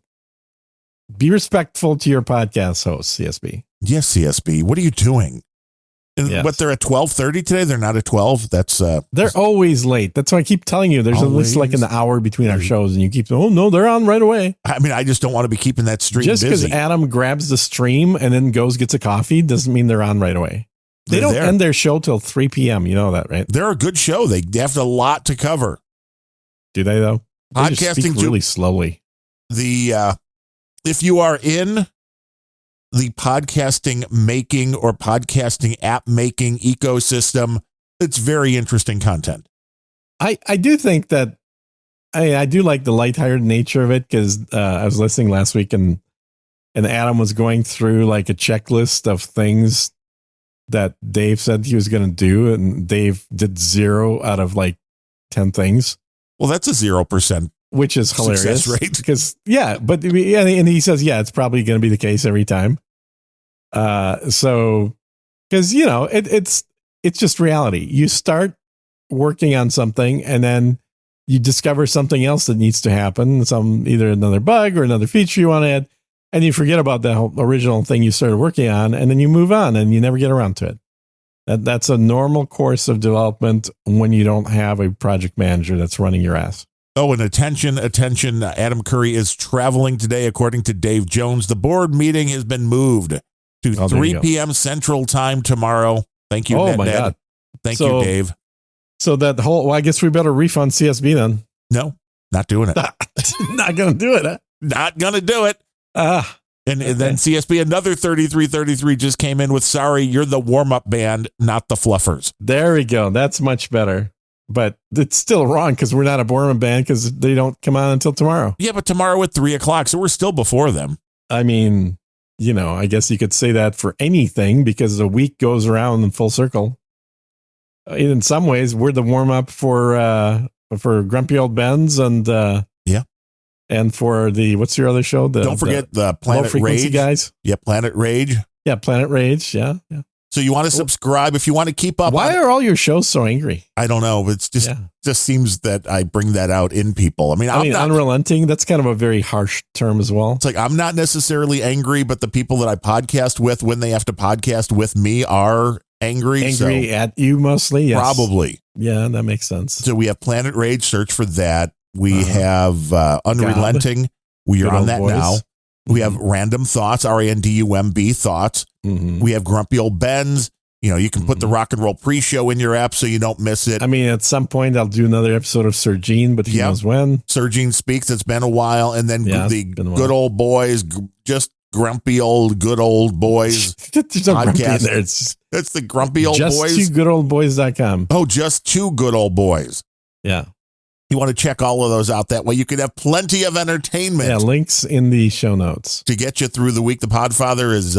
Be respectful to your podcast host, CSB. Yes, CSB. What are you doing? And Yes. What, they're at 12:30 today? They're not at 12? That's They're always late. That's why I keep telling you. There's at least like an hour between our shows, and you keep saying, "Oh no, they're on right away." I mean, I just don't want to be keeping that stream Just because busy. Adam grabs the stream and then gets a coffee doesn't mean they're on right away. They They're don't there. end their show till 3 p.m. You know that, right? They're a good show. They have a lot to cover. Do they though? They just Podcasting speak really slowly. If you are in the podcasting making or podcasting app making ecosystem, it's very interesting content. I do think that I do like the lighthearted nature of it because I was listening last week and Adam was going through like a checklist of things that Dave said he was going to do, and Dave did 0 out of like 10 things. Well, that's a 0% which is hilarious. Success rate. Because, but and he says, it's probably going to be the case every time. So, because, it's just reality. You start working on something and then you discover something else that needs to happen, either another bug or another feature you want to add, and you forget about the whole original thing you started working on, and then you move on and you never get around to it. That's a normal course of development when you don't have a project manager that's running your ass. Oh, and attention. Adam Curry is traveling today, according to Dave Jones. The board meeting has been moved to 3 p.m. Central Time tomorrow. Thank you, my God. Thank you, Dave. So I guess we better refund CSB then. No, not doing it. Not going to do it. Huh? Not going to do it. And then CSB, another 3333 just came in with, sorry, you're the warm-up band, not the Fluffers. There we go. That's much better. But it's still wrong because we're not a warm-up band because they don't come on until tomorrow. Yeah, but tomorrow at 3 o'clock, so we're still before them. I mean, I guess you could say that for anything because the week goes around in full circle. In some ways, we're the warm-up for Grumpy Old Bens and and for what's your other show? Don't forget the Planet Rage guys. Yeah, Planet Rage. Yeah, Planet Rage. Yeah. So you want to subscribe if you want to keep up. Why are all your shows so angry? I don't know. It's just seems that I bring that out in people. I mean, unrelenting. That's kind of a very harsh term as well. It's like I'm not necessarily angry, but the people that I podcast with, when they have to podcast with me, are angry at you mostly. Yes. Probably. Yeah, that makes sense. So we have Planet Rage. Search for that. We have Unrelenting. We are on that boys. now. We have Random Thoughts, RANDUMB Thoughts. Mm-hmm. We have Grumpy Old Bens. You can put the Rock and Roll pre-show in your app so you don't miss it. I mean, at some point I'll do another episode of Sir Gene, but who knows when. Sir Gene Speaks. It's been a while. And then the Good Old Boys, just grumpy old good old boys. There's no grumpy in there. It's the Grumpy Old Boys. Just2goodoldboys.com. Oh, just 2 good old boys. Yeah. You want to check all of those out. That way you can have plenty of entertainment. Yeah, links in the show notes. To get you through the week. The Podfather is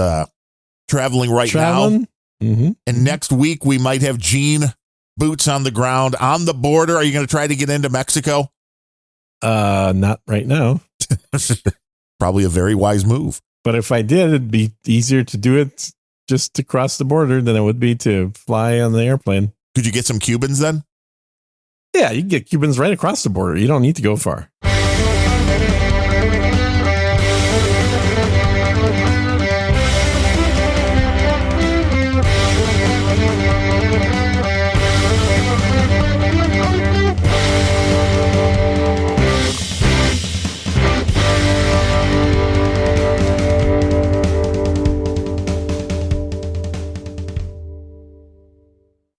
traveling now. Mm-hmm. And next week we might have Gene, boots on the ground, on the border. Are you going to try to get into Mexico? Not right now. Probably a very wise move. But if I did, it'd be easier to do it just to cross the border than it would be to fly on the airplane. Could you get some Cubans then? Yeah, you can get Cubans right across the border. You don't need to go far.